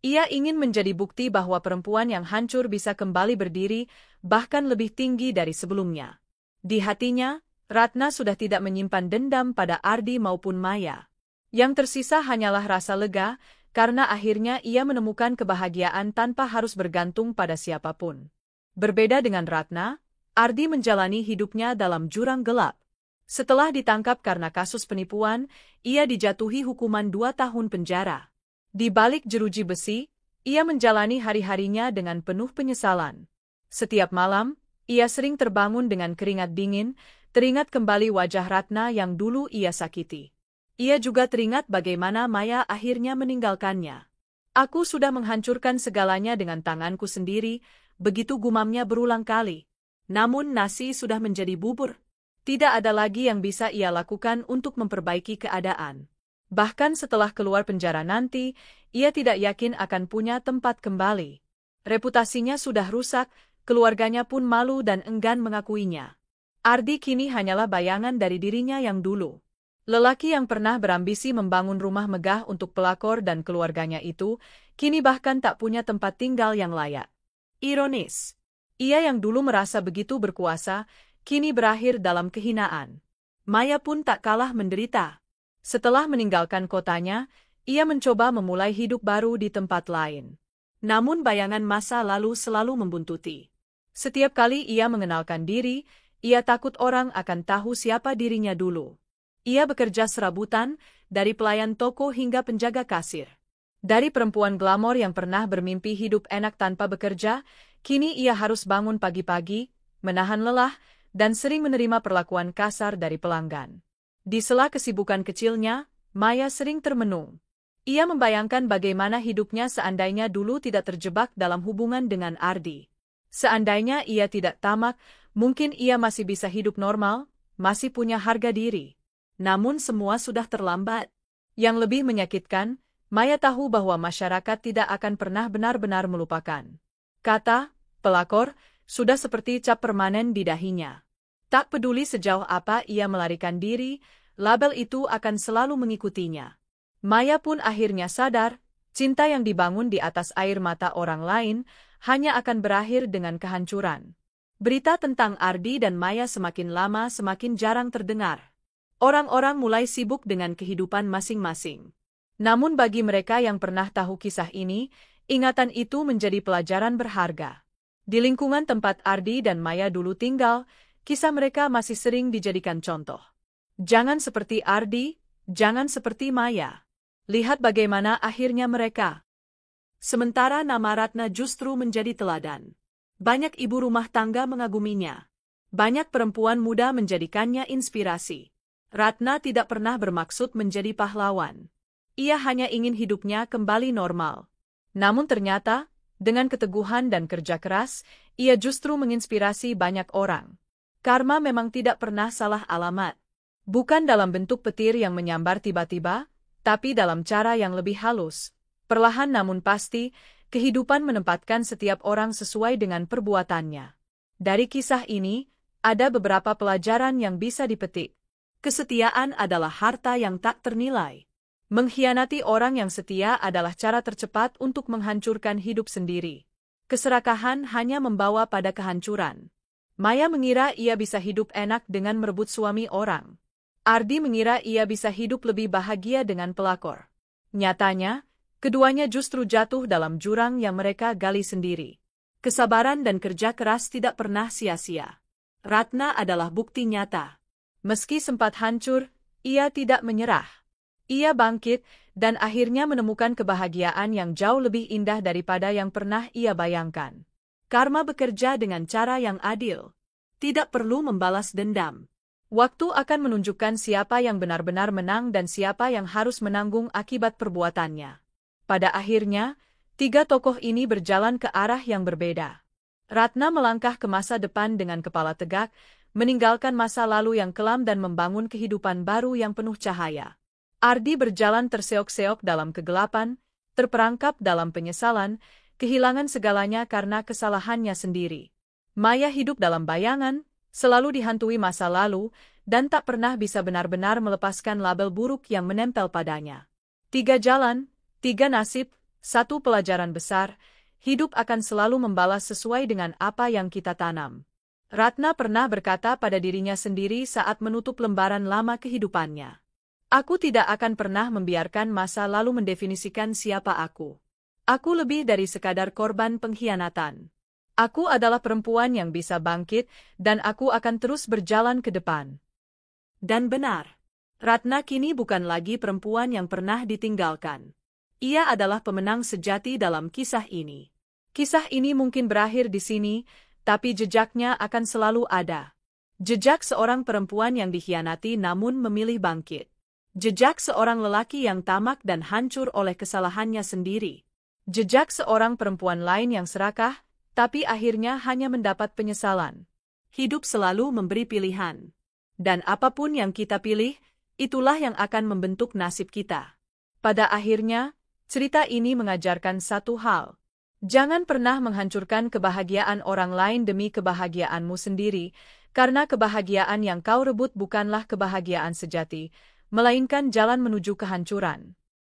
Ia ingin menjadi bukti bahwa perempuan yang hancur bisa kembali berdiri, bahkan lebih tinggi dari sebelumnya. Di hatinya, Ratna sudah tidak menyimpan dendam pada Ardi maupun Maya. Yang tersisa hanyalah rasa lega, karena akhirnya ia menemukan kebahagiaan tanpa harus bergantung pada siapapun. Berbeda dengan Ratna, Ardi menjalani hidupnya dalam jurang gelap. Setelah ditangkap karena kasus penipuan, ia dijatuhi hukuman 2 tahun penjara. Di balik jeruji besi, ia menjalani hari-harinya dengan penuh penyesalan. Setiap malam, ia sering terbangun dengan keringat dingin, teringat kembali wajah Ratna yang dulu ia sakiti. Ia juga teringat bagaimana Maya akhirnya meninggalkannya. Aku sudah menghancurkan segalanya dengan tanganku sendiri, begitu gumamnya berulang kali. Namun nasi sudah menjadi bubur. Tidak ada lagi yang bisa ia lakukan untuk memperbaiki keadaan. Bahkan setelah keluar penjara nanti, ia tidak yakin akan punya tempat kembali. Reputasinya sudah rusak, keluarganya pun malu dan enggan mengakuinya. Ardi kini hanyalah bayangan dari dirinya yang dulu. Lelaki yang pernah berambisi membangun rumah megah untuk pelakor dan keluarganya itu, kini bahkan tak punya tempat tinggal yang layak. Ironis. Ia yang dulu merasa begitu berkuasa, kini berakhir dalam kehinaan. Maya pun tak kalah menderita. Setelah meninggalkan kotanya, ia mencoba memulai hidup baru di tempat lain. Namun bayangan masa lalu selalu membuntuti. Setiap kali ia mengenalkan diri, ia takut orang akan tahu siapa dirinya dulu. Ia bekerja serabutan, dari pelayan toko hingga penjaga kasir. Dari perempuan glamor yang pernah bermimpi hidup enak tanpa bekerja, kini ia harus bangun pagi-pagi, menahan lelah, dan sering menerima perlakuan kasar dari pelanggan. Di sela kesibukan kecilnya, Maya sering termenung. Ia membayangkan bagaimana hidupnya seandainya dulu tidak terjebak dalam hubungan dengan Ardi. Seandainya ia tidak tamak, mungkin ia masih bisa hidup normal, masih punya harga diri. Namun semua sudah terlambat. Yang lebih menyakitkan, Maya tahu bahwa masyarakat tidak akan pernah benar-benar melupakan. Kata, pelakor, sudah seperti cap permanen di dahinya. Tak peduli sejauh apa ia melarikan diri, label itu akan selalu mengikutinya. Maya pun akhirnya sadar, cinta yang dibangun di atas air mata orang lain, hanya akan berakhir dengan kehancuran. Berita tentang Ardi dan Maya semakin lama semakin jarang terdengar. Orang-orang mulai sibuk dengan kehidupan masing-masing. Namun bagi mereka yang pernah tahu kisah ini, ingatan itu menjadi pelajaran berharga. Di lingkungan tempat Ardi dan Maya dulu tinggal, kisah mereka masih sering dijadikan contoh. Jangan seperti Ardi, jangan seperti Maya. Lihat bagaimana akhirnya mereka. Sementara nama Ratna justru menjadi teladan. Banyak ibu rumah tangga mengaguminya. Banyak perempuan muda menjadikannya inspirasi. Ratna tidak pernah bermaksud menjadi pahlawan. Ia hanya ingin hidupnya kembali normal. Namun ternyata, dengan keteguhan dan kerja keras, ia justru menginspirasi banyak orang. Karma memang tidak pernah salah alamat. Bukan dalam bentuk petir yang menyambar tiba-tiba, tapi dalam cara yang lebih halus. Perlahan namun pasti, kehidupan menempatkan setiap orang sesuai dengan perbuatannya. Dari kisah ini, ada beberapa pelajaran yang bisa dipetik. Kesetiaan adalah harta yang tak ternilai. Mengkhianati orang yang setia adalah cara tercepat untuk menghancurkan hidup sendiri. Keserakahan hanya membawa pada kehancuran. Maya mengira ia bisa hidup enak dengan merebut suami orang. Ardi mengira ia bisa hidup lebih bahagia dengan pelakor. Nyatanya, keduanya justru jatuh dalam jurang yang mereka gali sendiri. Kesabaran dan kerja keras tidak pernah sia-sia. Ratna adalah bukti nyata. Meski sempat hancur, ia tidak menyerah. Ia bangkit, dan akhirnya menemukan kebahagiaan yang jauh lebih indah daripada yang pernah ia bayangkan. Karma bekerja dengan cara yang adil. Tidak perlu membalas dendam. Waktu akan menunjukkan siapa yang benar-benar menang dan siapa yang harus menanggung akibat perbuatannya. Pada akhirnya, tiga tokoh ini berjalan ke arah yang berbeda. Ratna melangkah ke masa depan dengan kepala tegak, meninggalkan masa lalu yang kelam dan membangun kehidupan baru yang penuh cahaya. Ardi berjalan terseok-seok dalam kegelapan, terperangkap dalam penyesalan, kehilangan segalanya karena kesalahannya sendiri. Maya hidup dalam bayangan, selalu dihantui masa lalu, dan tak pernah bisa benar-benar melepaskan label buruk yang menempel padanya. Tiga jalan, tiga nasib, satu pelajaran besar, hidup akan selalu membalas sesuai dengan apa yang kita tanam. Ratna pernah berkata pada dirinya sendiri saat menutup lembaran lama kehidupannya. Aku tidak akan pernah membiarkan masa lalu mendefinisikan siapa aku. Aku lebih dari sekadar korban pengkhianatan. Aku adalah perempuan yang bisa bangkit, dan aku akan terus berjalan ke depan. Dan benar, Ratna kini bukan lagi perempuan yang pernah ditinggalkan. Ia adalah pemenang sejati dalam kisah ini. Kisah ini mungkin berakhir di sini, tapi jejaknya akan selalu ada. Jejak seorang perempuan yang dikhianati namun memilih bangkit. Jejak seorang lelaki yang tamak dan hancur oleh kesalahannya sendiri. Jejak seorang perempuan lain yang serakah, tapi akhirnya hanya mendapat penyesalan. Hidup selalu memberi pilihan. Dan apapun yang kita pilih, itulah yang akan membentuk nasib kita. Pada akhirnya, cerita ini mengajarkan satu hal. Jangan pernah menghancurkan kebahagiaan orang lain demi kebahagiaanmu sendiri, karena kebahagiaan yang kau rebut bukanlah kebahagiaan sejati, melainkan jalan menuju kehancuran.